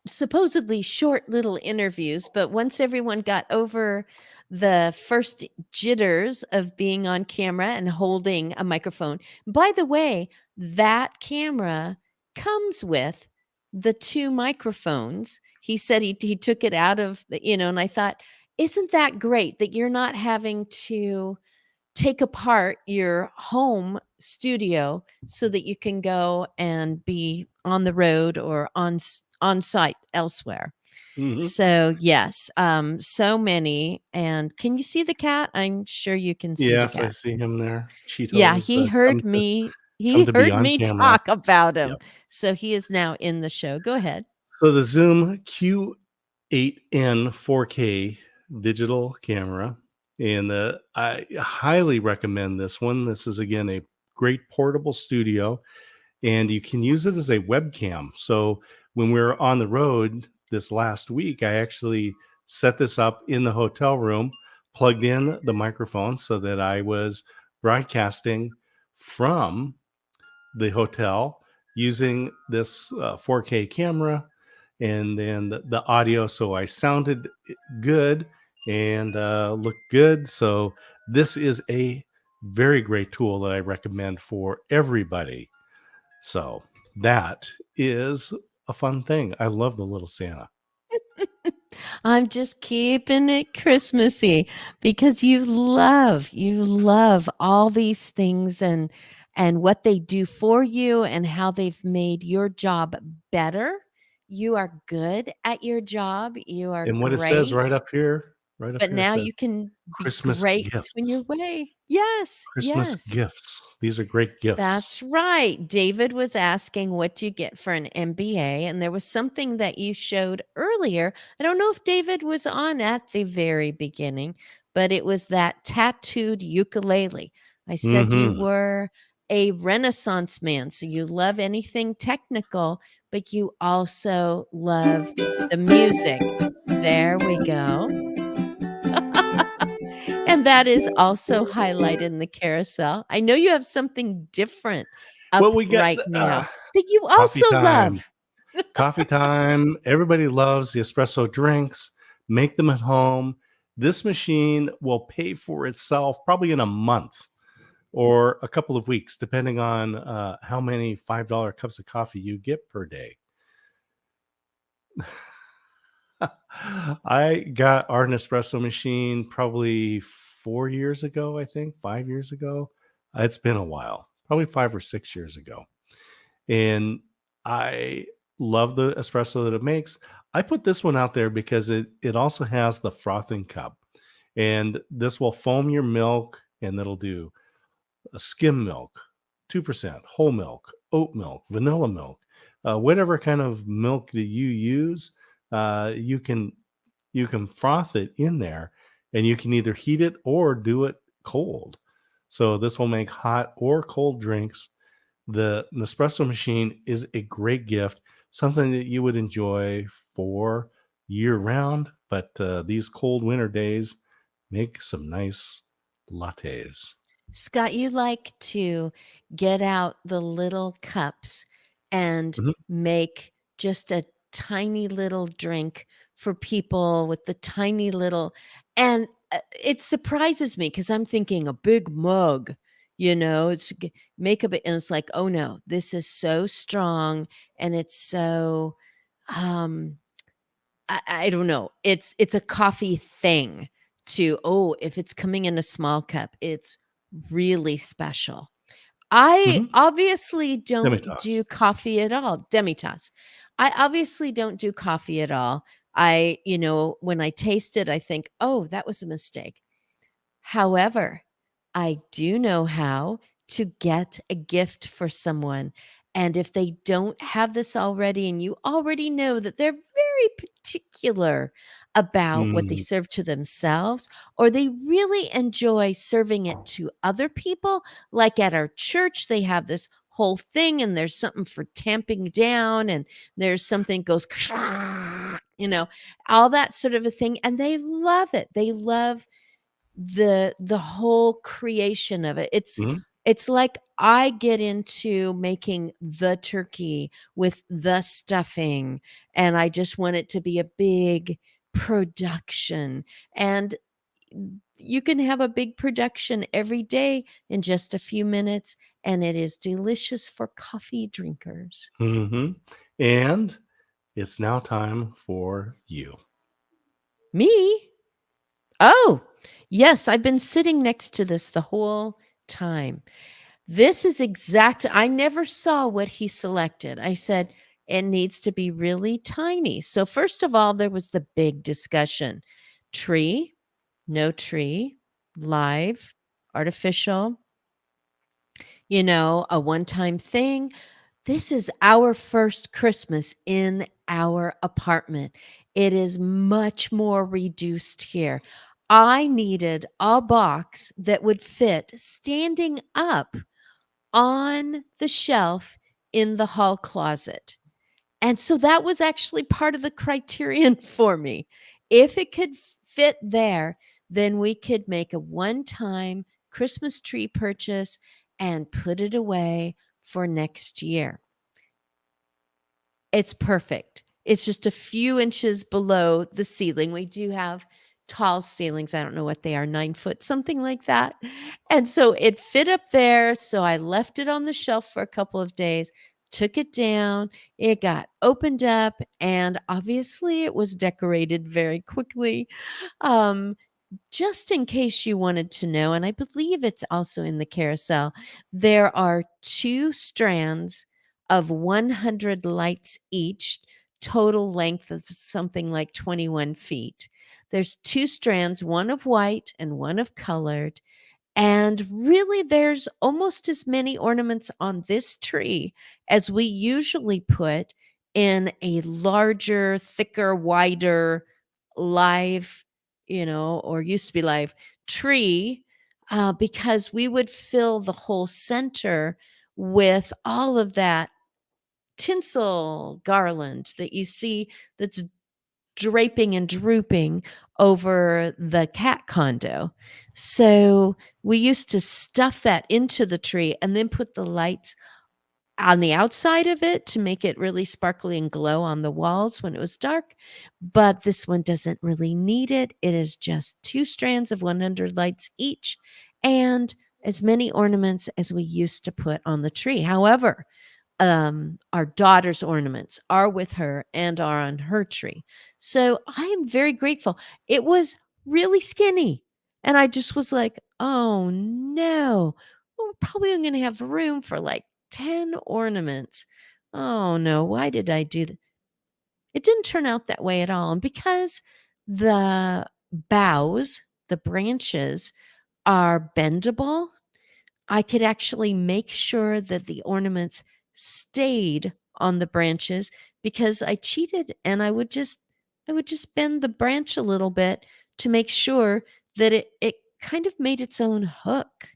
supposedly short little interviews. But once everyone got over the first jitters of being on camera and holding a microphone, by the way, that camera comes with the two microphones. He said he took it out of the, and I thought, isn't that great that you're not having to take apart your home studio so that you can go and be on the road or on site elsewhere. Mhm. So yes, so many. And can you see the cat? I'm sure you can see Yes, the I cat. see him there. Cheetos. Yeah, he heard come me. to He be heard on me camera. talk about him. Yep. So he is now in the show. Go ahead. So the Zoom Q8N 4K digital camera, and I highly recommend this one. This is again a great portable studio, and you can use it as a webcam. So when we were on the road this last week, I actually set this up in the hotel room, plugged in the microphone so that I was broadcasting from the hotel using this 4K camera, and then the audio. So I sounded good and looked good. So this is a very great tool that I recommend for everybody. So that is a fun thing. I love the little Santa. I'm just keeping it Christmassy because you love all these things and what they do for you and how they've made your job better. You are good at your job. You are And what it says great. right up But here, it now says you can be Christmas great when you're gifts. away. Yes, Christmas yes. gifts. These are great gifts. That's right. David was asking what you get for an MBA, and there was something that you showed earlier. I don't know if David was on at the very beginning, but it was that tattooed ukulele. I said you Mhm. were a Renaissance man, so you love anything technical, but you also love the music. There we go. And that is also highlighted in the carousel. I know you have something different Well, up we got right now that you coffee also time. love. Coffee time. Everybody loves the espresso drinks. Make them at home. This machine will pay for itself probably in a month or a couple of weeks, depending on how many $5 cups of coffee you get per day. I got our Nespresso machine probably 4 years ago, I think, 5 years ago. It's been a while, probably 5 or 6 years ago. And I love the espresso that it makes. I put this one out there because it also has the frothing cup. And this will foam your milk, and it'll do a skim milk, 2%, whole milk, oat milk, vanilla milk, whatever kind of milk that you use, you can froth it in there, and you can either heat it or do it cold. So this will make hot or cold drinks. The Nespresso machine is a great gift, something that you would enjoy for year round, but these cold winter days make some nice lattes. Scott, you like to get out the little cups and Mhm. make just a tiny little drink for people with the tiny little, and it surprises me because I'm thinking a big mug, it's make a bit, and it's like, oh no, this is so strong, and it's so, um, I don't know. It's a coffee thing to, oh, if it's coming in a small cup, it's really special. I Mhm. obviously don't Demitasse. do coffee at all. Demitasse. I obviously don't do coffee at all. When I taste it, I think, oh, that was a mistake. However, I do know how to get a gift for someone. And if they don't have this already, and you already know that they're very particular about what they Mm. serve to themselves, or they really enjoy serving it to other people, like at our church, they have this whole thing, and there's something for tamping down, and there's something goes, all that sort of a thing. And they love it. They love the whole creation of it. Mhm. It's like I get into making the turkey with the stuffing, and I just want it to be a big production. And you can have a big production every day in just a few minutes, and it is delicious for coffee drinkers. Mhm. And it's now time for you. Me? Oh, yes, I've been sitting next to this the whole time. This is I never saw what he selected. I said, it needs to be really tiny. So, first of all, there was the big discussion: tree, no tree, live, artificial, a one time thing. This is our first Christmas in our apartment. It is much more reduced here. I needed a box that would fit standing up on the shelf in the hall closet. And so that was actually part of the criterion for me. If it could fit there, then we could make a one time Christmas tree purchase and put it away for next year. It's perfect. It's just a few inches below the ceiling. We do have tall ceilings. I don't know what they are, 9 foot, something like that. And so it fit up there. So I left it on the shelf for a couple of days, took it down. It got opened up, and obviously it was decorated very quickly. Um, just in case you wanted to know, and I believe it's also in the carousel, there are 2 strands of 100 lights each, total length of something like 21 feet. There's 2 strands, one of white and one of colored. And really, there's almost as many ornaments on this tree as we usually put in a larger, thicker, wider, live, or used to be live tree, because we would fill the whole center with all of that tinsel garland that you see that's draping and drooping over the cat condo. So we used to stuff that into the tree and then put the lights on the outside of it to make it really sparkly and glow on the walls when it was dark. But this one doesn't really need it. It is just 2 strands of 100 lights each, and as many ornaments as we used to put on the tree. However, our daughter's ornaments are with her and are on her tree. So I am very grateful. It was really skinny. And I just was like, oh no, we're probably going to have room for like 10 ornaments. Oh no, why did I do that? It didn't turn out that way at all. And because the boughs, the branches are bendable, I could actually make sure that the ornaments stayed on the branches, because I cheated, and I would just bend the branch a little bit to make sure that it kind of made its own hook.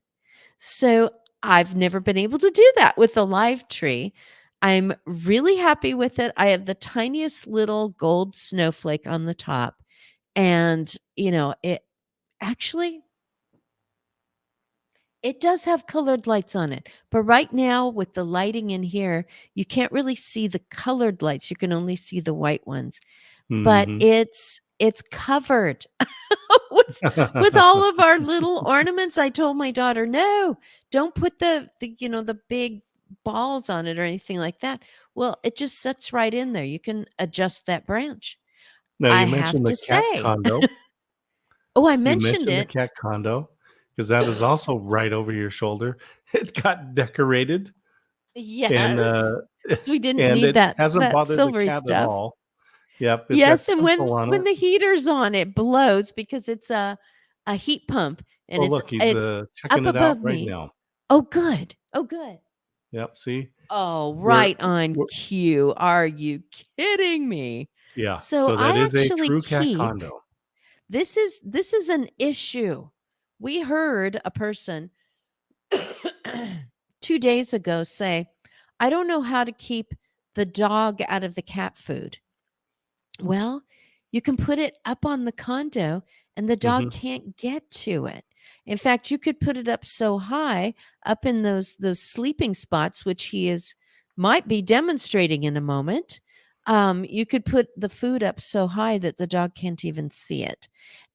So I've never been able to do that with a live tree. I'm really happy with it. I have the tiniest little gold snowflake on the top, and it actually It does have colored lights on it, but right now with the lighting in here, you can't really see the colored lights. You can only see the white ones. But Mhm. it's covered with all of our little ornaments. I told my daughter, "No, don't put the big balls on it or anything like that." Well, it just sits right in there. You can adjust that branch. Now I you have mentioned the to cat say. condo. Oh, I You mentioned mentioned the it. cat condo because that is also right over your shoulder. It got decorated and, Yes. So we didn't and need it that hasn't that bothered the silvery cat at stuff. all. Yep, it's got Yes, and tinsel on when it. the heater's on, it blows because it's a heat pump, and Oh, look, he's, it's checking up it out above right me. now. Oh, good. Oh, good. Yep, see? Oh, We're right on we're cue. Are you kidding me? yeah, So so that I is a actually true cat keep condo. this is an issue. We heard a person 2 days ago say, "I don't know how to keep the dog out of the cat food." Well, you can put it up on the condo and the dog Mhm. can't get to it. In fact, you could put it up so high up in those sleeping spots, which he is might be demonstrating in a moment. You could put the food up so high that the dog can't even see it.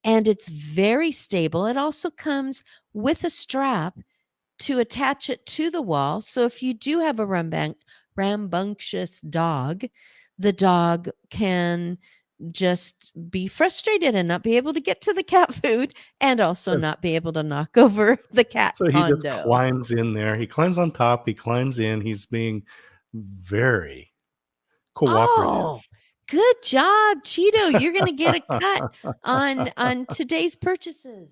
And it's very stable. It also comes with a strap to attach it to the wall. So if you do have a rambunctious dog, the dog can just be frustrated and not be able to get to the cat food and also So not be able to knock over the cat so he just condo. climbs in there. He climbs on top, he climbs in, he's being very cooperative. Oh, good job, Cheeto. You're going to get a cut on today's purchases.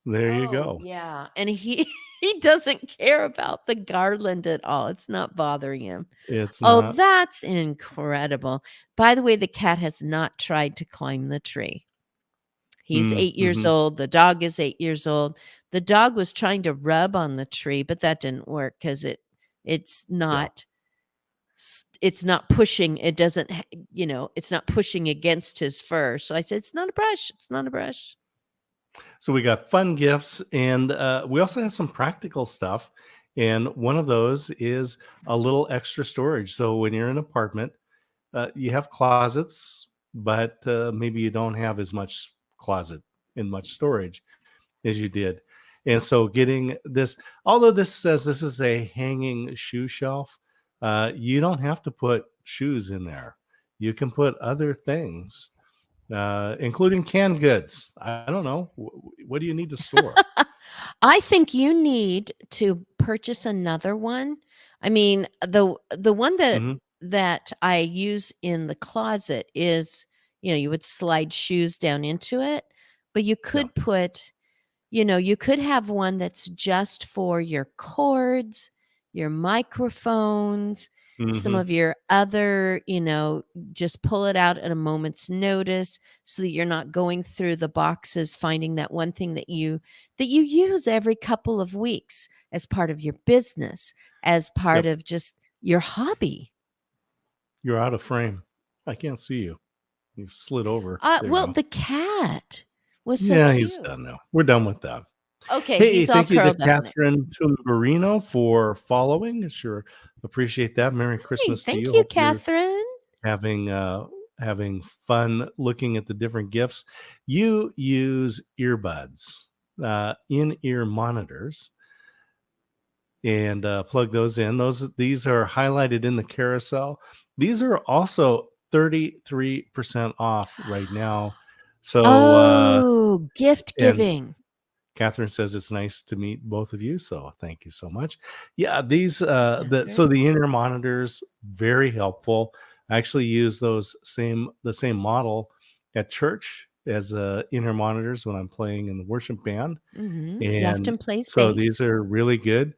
There you Oh, go. yeah. And he he doesn't care about the garland at all. It's not bothering him. It's Oh, not that's incredible. By the way, the cat has not tried to climb the tree. He's 8 years mhm. old. The dog is 8 years old. The dog was trying to rub on the tree, but that didn't work because it's Yeah. not it's not pushing. It doesn't, it's not pushing against his fur. So I said, it's not a brush. It's not a brush. So we got fun gifts, and we also have some practical stuff. And one of those is a little extra storage. So when you're in an apartment, you have closets, but maybe you don't have as much closet and much storage as you did. And so getting this, although this says this is a hanging shoe shelf, you don't have to put shoes in there. You can put other things, including canned goods. I don't know. What do you need to store? I think you need to purchase another one. I mean, the one Hmm. that I use in the closet is, you would slide shoes down into it, but you Yeah. could put, you could have one that's just for your cords, your microphones, some Hmm. of your other, just pull it out at a moment's notice so that you're not going through the boxes finding that one thing that you use every couple of weeks as part of your business, as part Yep. of just your hobby. You're out of frame. I can't see you. You slid over. There you Well, go. the cat was so Yeah, he's cute. done now. We're done with that. Okay, Hey, he's all thank you to curled up in there. Catherine Tumbarino for following. Sure appreciate that. Merry Hey, Christmas to thank you. you, Hope you're Catherine. having fun looking at the different gifts. You use earbuds, in-ear monitors, and plug those in. These are highlighted in the carousel. These are also 33% off right now. So Oh, gift and giving. Catherine says it's nice to meet both of you, so thank you so much. Yeah, these Catherine. the in-ear monitors, very helpful. I actually use the same model at church as in-ear monitors when I'm playing in the worship band, You and often plays so bass. these are really good.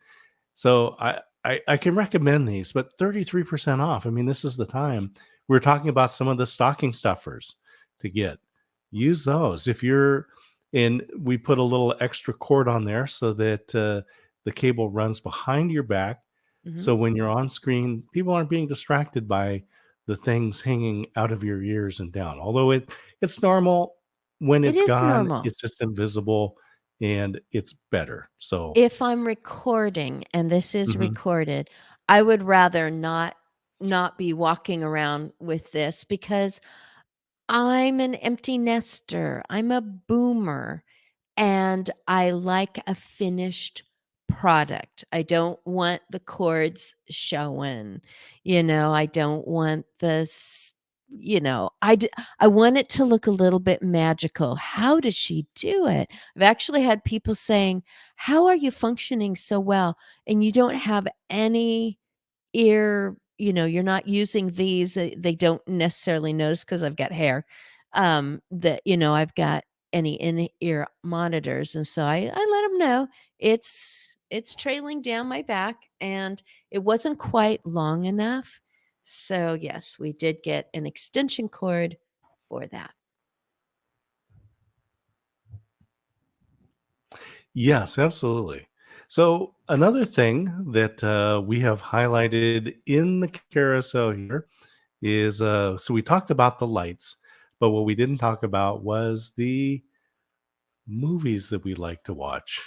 So I can recommend these, but 33% off. I mean, this is the time. We're talking about some of the stocking stuffers to get. Use those. If you're and we put a little extra cord on there so that the cable runs behind your back. Mhm. So when you're on screen, people aren't being distracted by the things hanging out of your ears and down. Although it's normal when It it's is gone, normal. it's just invisible. and it's better. So If I'm recording and this is Mhm. recorded, I would rather not be walking around with this because I'm an empty nester. I'm a boomer and I like a finished product. I don't want the cords showing. I don't want this, I want it to look a little bit magical. How does she do it? I've actually had people saying, "How are you functioning so well and you don't have any you're not using these." They don't necessarily notice because I've got hair. That I've got any in-ear monitors, and so I let them know it's trailing down my back, and it wasn't quite long enough. So yes, we did get an extension cord for that. Yes, absolutely. So another thing that we have highlighted in the carousel here is so we talked about the lights, but what we didn't talk about was the movies that we like to watch.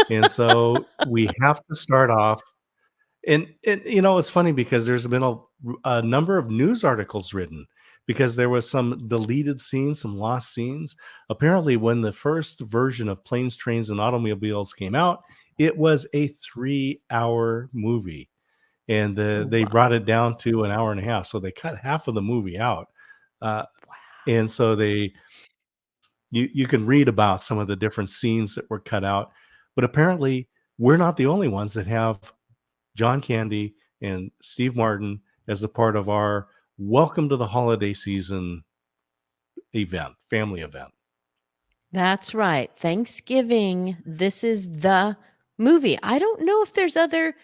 And so we have to start off, and it's funny because there's been a number of news articles written because there was some deleted scenes, some lost scenes. Apparently, when the first version of Planes, Trains, and Automobiles came out, it was a 3-hour movie, and Oh, they wow. brought it down to an hour and a half. So they cut half of the movie out, and so you can read about some of the different scenes that were cut out, but apparently we're not the only ones that have John Candy and Steve Martin as a part of our welcome to the holiday season event, family event. That's right. Thanksgiving, this is the movie. I don't know if there's other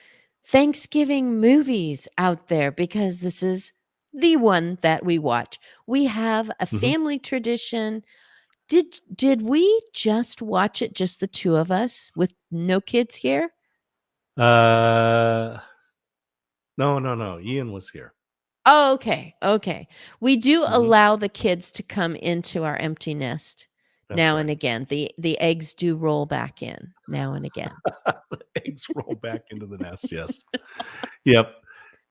Thanksgiving movies out there because this is the one that we watch. We have a Mhm. family tradition. Did we just watch it, just the two of us with no kids here? Uh, no, no, no. Ian was here. Oh, okay. Okay. We do Mhm. allow the kids to come into our empty nest That's now and right. again. The eggs do roll back in now and again. Eggs roll back into the nest. Yes. Yep.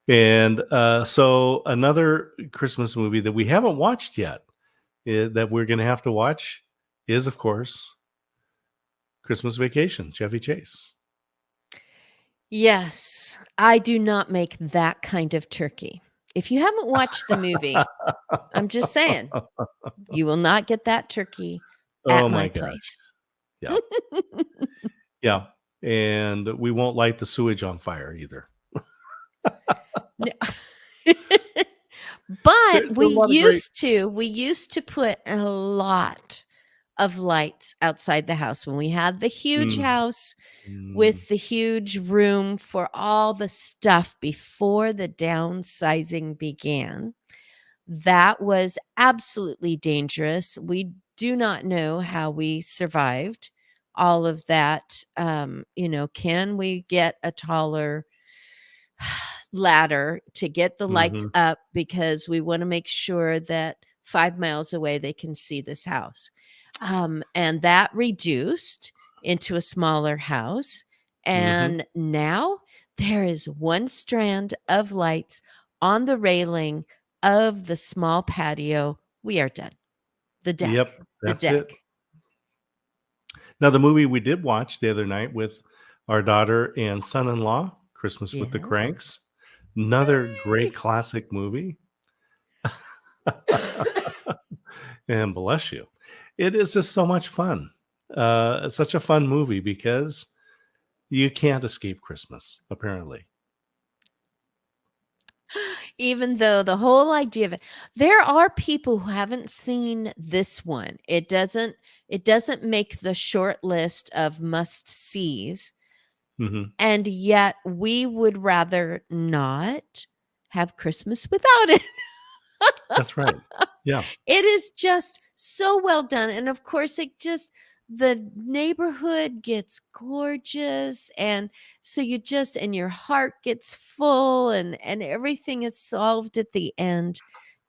And so another Christmas movie that we haven't watched yet, that we're going to have to watch, is of course Christmas Vacation, Chevy Chase. Yes, I do not make that kind of turkey. If you haven't watched the movie, I'm just saying, you will not get that turkey at Oh my my gosh. place. Yeah. Yeah. And we won't light the sewage on fire either. No. But There's a lot of great. we used to put a lot of lights outside the house when we had the huge Mm, house mm, with the huge room for all the stuff before the downsizing began. That was absolutely dangerous. We do not know how we survived all of that. Can we get a taller ladder to get the lights mhm, up because we want to make sure that 5 miles away they can see this house. And that reduced into a smaller house. mhm. And now there is one strand of lights on the railing of the small patio. We are done. The Yep, deck, the that's it. deck. Now, the movie we did watch the other night with our daughter and son-in-law, Christmas with the Yes. Cranks, another great classic movie. And bless you. It is just so much fun. It's such a fun movie because you can't escape Christmas, apparently. Even though the whole idea of it, there are people who haven't seen this one. It doesn't make the short list of must sees, Mhm. and yet we would rather not have Christmas without it. That's right. Yeah. It is just so well done, and of course, the neighborhood gets gorgeous, and so and your heart gets full, and everything is solved at the end.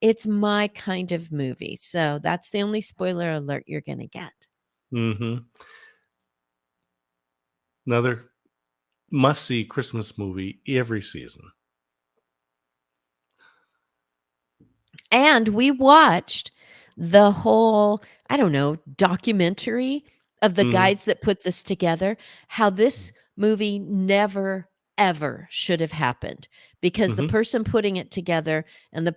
It's my kind of movie, so that's the only spoiler alert you're gonna get. Mhm. Another must-see Christmas movie every season. And we watched the whole, I don't know, documentary of the Mhm. guys that put this together, how this movie never, ever should have happened because the Mhm. person putting it together and the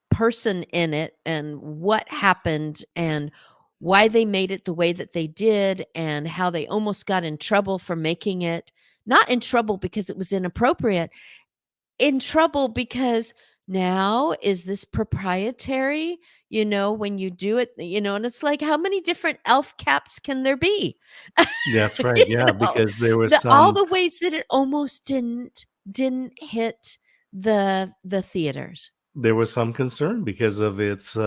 person in it and what happened and why they made it the way that they did and how they almost got in trouble for making it, not in trouble because it was inappropriate, in trouble because now is this proprietary, when you do it, and it's like, how many different elf caps can there be? That's right, You yeah, know, because there was all some the ways that it almost didn't hit the theaters. concern because of its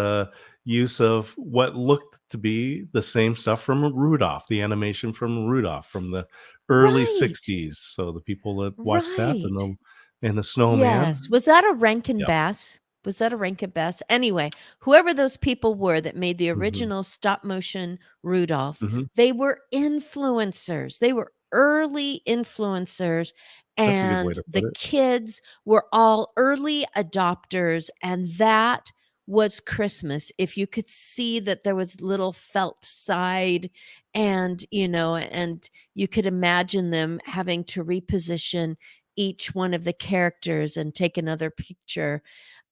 use of what looked to be the same stuff from Rudolph, the animation from Rudolph from the early Right. 60s. So the people that watched that Right. and the snowman. Yes. Was that a Rankin Yep. Bass? Was that a Rankin Bass? Anyway, whoever those people were that made the Mhm. original stop motion Rudolph, Mhm. they were influencers. They were early influencers, That's a good way and to the put it. kids were all early adopters, and that was Christmas. If you could see that there was little felt side and you could imagine them having to reposition each one of the characters and take another picture.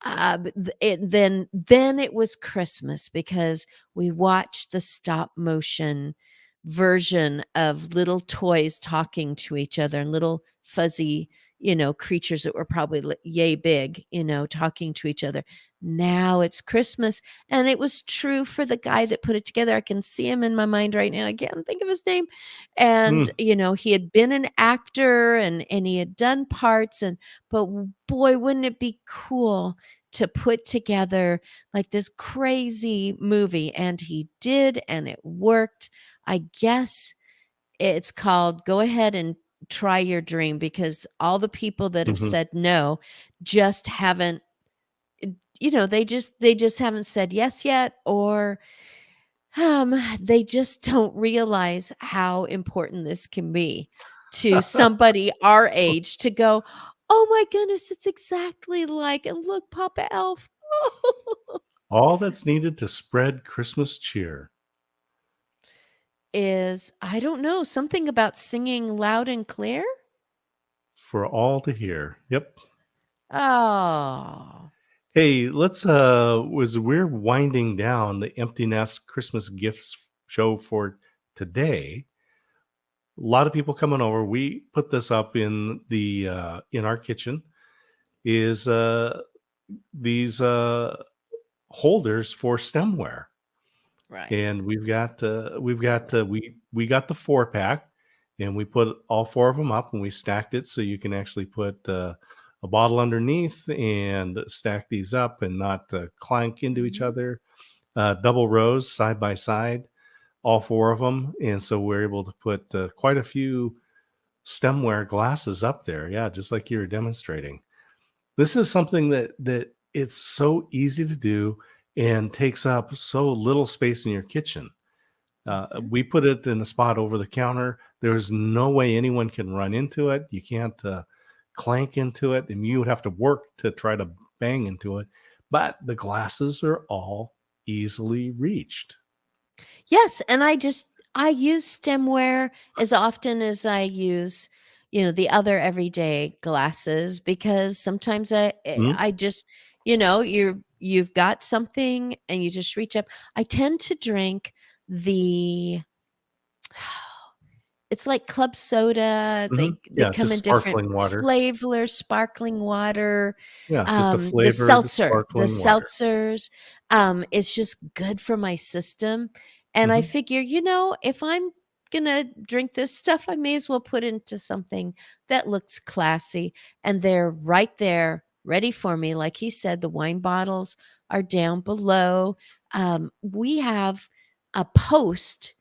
Then it was Christmas because we watched the stop motion version of little toys talking to each other and little fuzzy, creatures that were probably yay big, talking to each other. Now it's Christmas. And it was true for the guy that put it together. I can see him in my mind right now. I can't think of his name. And, Mm. he had been an actor and he had done parts. But boy, wouldn't it be cool to put together like this crazy movie? And he did, and it worked. I guess it's called Go Ahead and Try Your Dream because all the people that have Mhm. said no just haven't, they just haven't said yes yet, or they just don't realize how important this can be to somebody our age to go, "Oh my goodness, it's exactly like, and look, Papa Elf." All that's needed to spread Christmas cheer Is, I don't know, something about singing loud and clear? for all to hear. Yep. Oh. Hey, let's as we're winding down the Empty Nest Christmas gifts show for today, a lot of people coming over. We put this up in the in our kitchen is these holders for stemware. Right. And we got the 4-pack, and we put all 4 of them up, and we stacked it so you can actually put a bottle underneath and stack these up and not clank into each Mhm. other. Double rows side by side, all 4 of them, and so we're able to put quite a few stemware glasses up there. Yeah, just like you were demonstrating. This is something that it's so easy to do and takes up so little space in your kitchen. Mhm. We put it in a spot over the counter. There's no way anyone can run into it. You can't clank into it, and you would have to work to try to bang into it. But the glasses are all easily reached. Yes, and I use stemware as often as I use, the other everyday glasses because sometimes Mhm. I just, you've got something and you just reach up. I tend to drink the it's like club soda. Mhm. They Yeah, come just in different sparkling water. flavors, sparkling water, Yeah, just a flavored the sparkling water. seltzers. It's just good for my system. And I Mhm. figure, if I'm gonna drink this stuff, I may as well put into something that looks classy. And they're right there, ready for me. Like he said, the wine bottles are down below. We have a post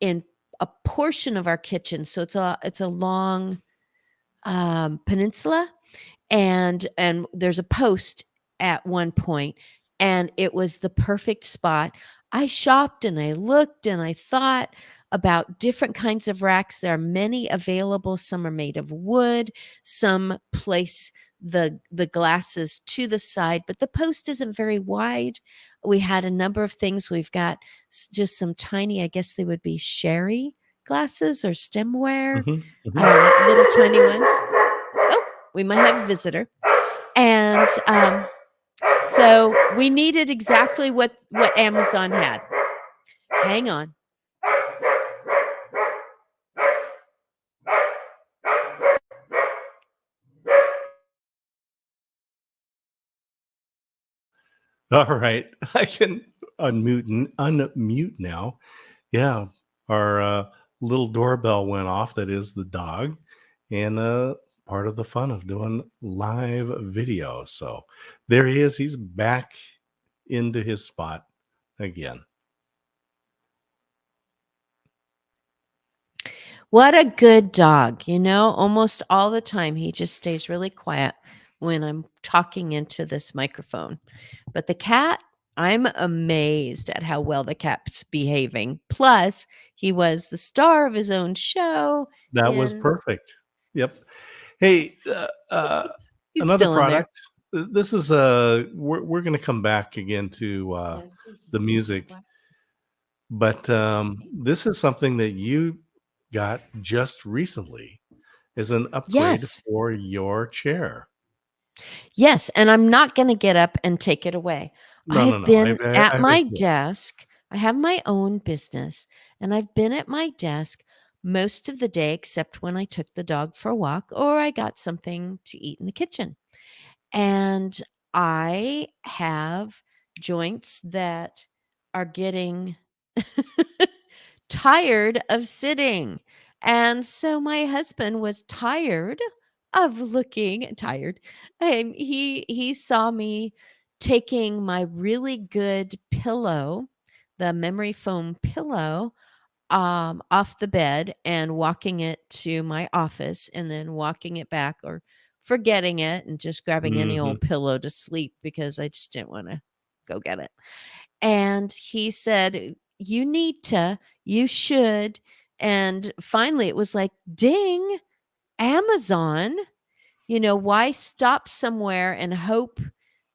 in a portion of our kitchen. So it's a long peninsula, and there's a post at one point, and it was the perfect spot. I shopped and I looked and I thought, about different kinds of racks. There are many available. Some are made of wood, some place the glasses to the side, but the post isn't very wide. We had a number of things. We've got just some tiny, I guess they would be sherry glasses or stemware, Mhm, mhm. little tiny ones. Oh, we might have a visitor. And so we needed exactly what Amazon had. Hang on. All right. I can unmute now. Yeah. Our little doorbell went off. That is the dog. And part of the fun of doing live video. So there he is. He's back into his spot again. What a good dog. Almost all the time he just stays really quiet when I'm talking into this microphone. But the cat, I'm amazed at how well the cat's behaving. Plus, he was the star of his own show. That was and perfect. Yep. Hey, He's another still in there. product. This is we're going to come back again to the music, but this is something that you got just recently as an upgrade Yes. for your chair. Yes, and I'm not going to get up and take it away. No, I've no, no. been at I've my been told. desk. I have my own business, and I've been at my desk most of the day, except when I took the dog for a walk or I got something to eat in the kitchen. And I have joints that are getting tired of sitting. And so my husband was tired of looking tired. He saw me taking my really good pillow, the memory foam pillow, off the bed and walking it to my office and then walking it back or forgetting it and just grabbing any Mhm. old pillow to sleep because I just didn't want to go get it. And he said, you should. And finally it was like, ding, Amazon. Why stop somewhere and hope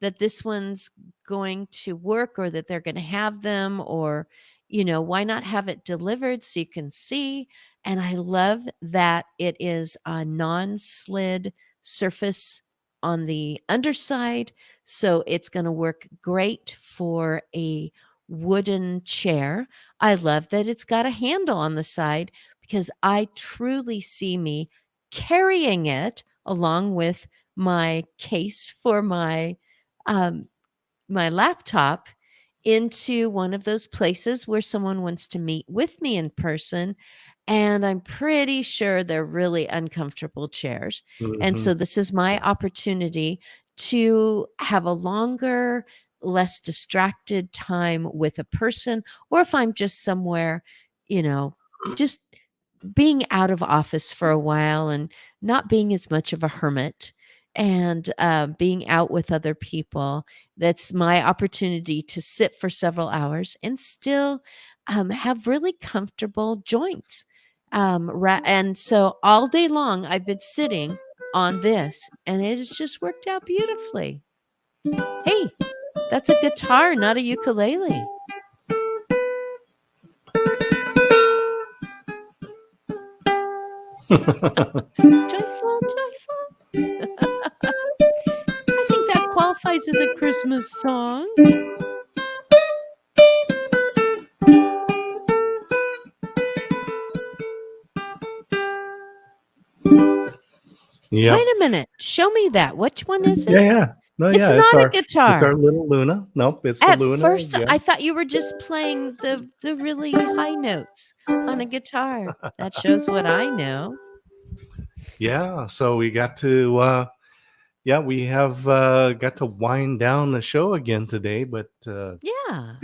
that this one's going to work or that they're going to have them, or why not have it delivered so you can see? And I love that it is a non-slid surface on the underside, so it's going to work great for a wooden chair. I love that it's got a handle on the side because I truly see me carrying it along with my case for my my laptop into one of those places where someone wants to meet with me in person. And I'm pretty sure they're really uncomfortable chairs. And Mhm. so this is my opportunity to have a longer, less distracted time with a person, or if I'm just somewhere, just being out of office for a while and not being as much of a hermit and being out with other people. That's my opportunity to sit for several hours and still have really comfortable joints. And so all day long, I've been sitting on this and it has just worked out beautifully. Hey, that's a guitar, not a ukulele. Joyful, joyful. I think that qualifies as a Christmas song. Yeah. Wait a minute. Show me that. Which one is Yeah, it? yeah. No, It's yeah. not a It's our guitar. little Luna. Nope, it's the At Luna. first, Yeah. I thought you were just playing the really high notes on a guitar. That shows what I know. Yeah. So we got to we have got to wind down the show again today, but Yeah.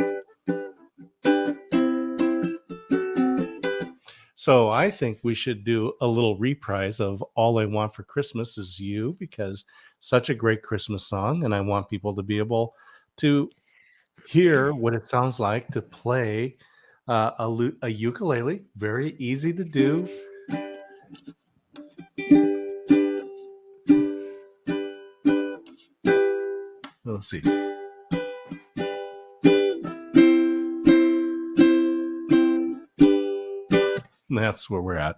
so I think we should do a little reprise of All I Want for Christmas Is You, because such a great Christmas song, and I want people to be able to hear what it sounds like to play a ukulele, very easy to do. Let's see. That's where we're at.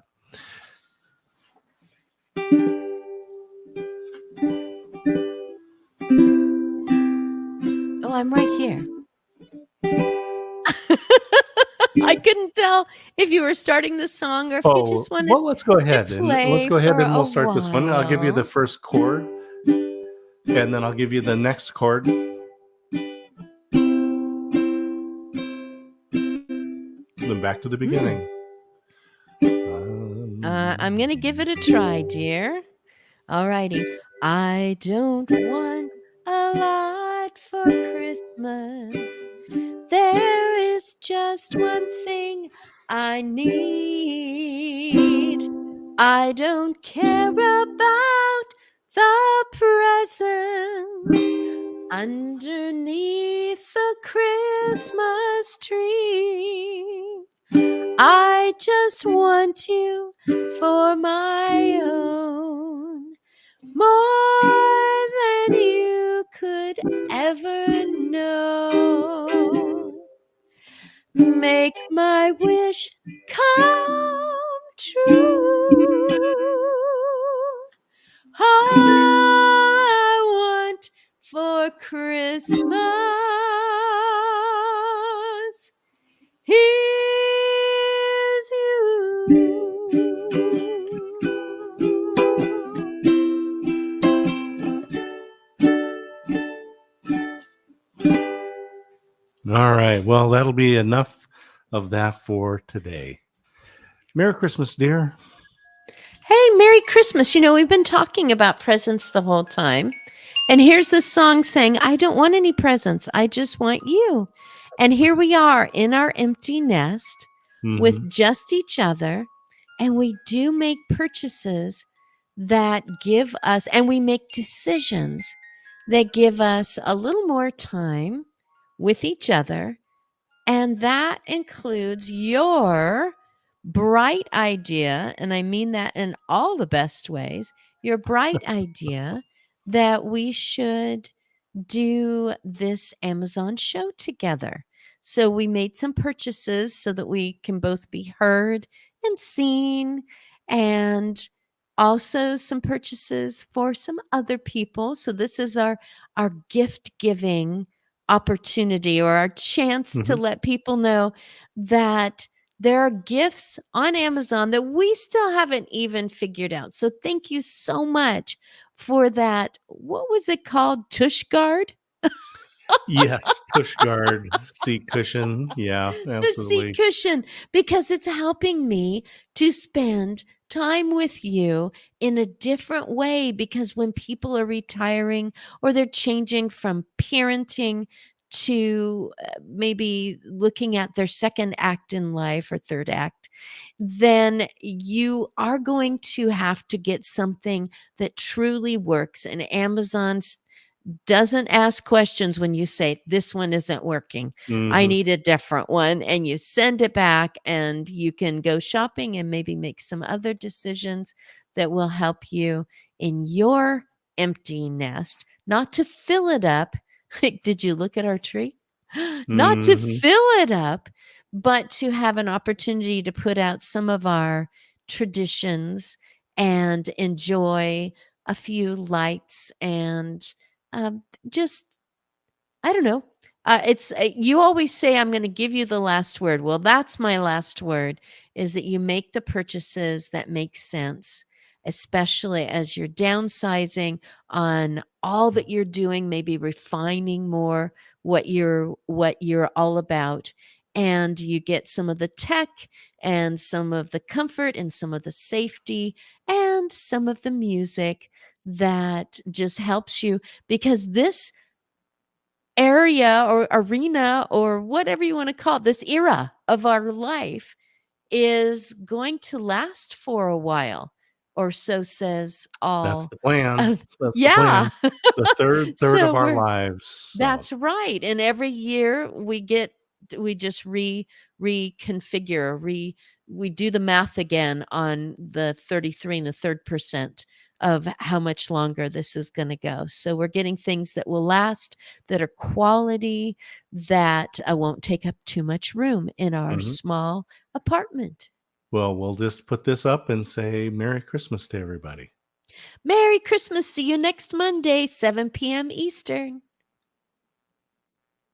Oh, I'm right here. I couldn't tell if you were starting the song or if you just wanted well, let's go ahead and play for we'll a start this one. I'll give you the while. first chord, and then I'll give you the next chord. Then back to the beginning. I'm going to give it a try, dear. All righty. I don't want a lot for Christmas. There is just one thing I need. I don't care about the presents underneath the Christmas tree. I just want you for my own, more than you could ever know. Make my wish come true. All I want for Christmas is you. All right. Well, that'll be enough of that for today. Merry Christmas, dear. Hey, Merry Christmas. You know, we've been talking about presents the whole time. And here's this song saying, I don't want any presents. I just want you. And here we are in our empty nest with just each other. And we do make purchases that give us, and we make decisions that give us a little more time with each other. And that includes your bright idea, and I mean that in all the best ways, your bright idea that we should do this Amazon show together. So we made some purchases so that we can both be heard and seen, and also some purchases for some other people. So this is our gift giving opportunity, or our chance to let people know that there are gifts on Amazon that we still haven't even figured out. So thank you so much for that. What was it called? Tush guard? Yes, Tush guard, seat cushion. Yeah, The absolutely. seat cushion, because it's helping me to spend time with you in a different way, because when people are retiring or they're changing from parenting to maybe looking at their second act in life or third act, then you are going to have to get something that truly works. And Amazon doesn't ask questions when you say, this one isn't working. I need a different one. And you send it back, and you can go shopping and maybe make some other decisions that will help you in your empty nest, not to fill it up. Did you look at our tree? Not to fill it up, but to have an opportunity to put out some of our traditions and enjoy a few lights and just, I don't know. It's you always say, I'm going to give you the last word. Well, that's my last word, is that you make the purchases that make sense, especially as you're downsizing on all that you're doing, maybe refining more what you're all about. And you get some of the tech and some of the comfort and some of the safety and some of the music that just helps you, because this area or arena or whatever you want to call it, this era of our life is going to last for a while, or so says all. That's the plan. of- That's yeah. the plan. The third So of our we're- lives. So. That's right. And every year we get we just reconfigure, we do the math again on the 33 and the third percent of how much longer this is going to go. So we're getting things that will last, that are quality, that won't take up too much room in our Mhm. small apartment. Well, we'll just put this up and say Merry Christmas to everybody. Merry Christmas. See you next Monday, 7 p.m. Eastern.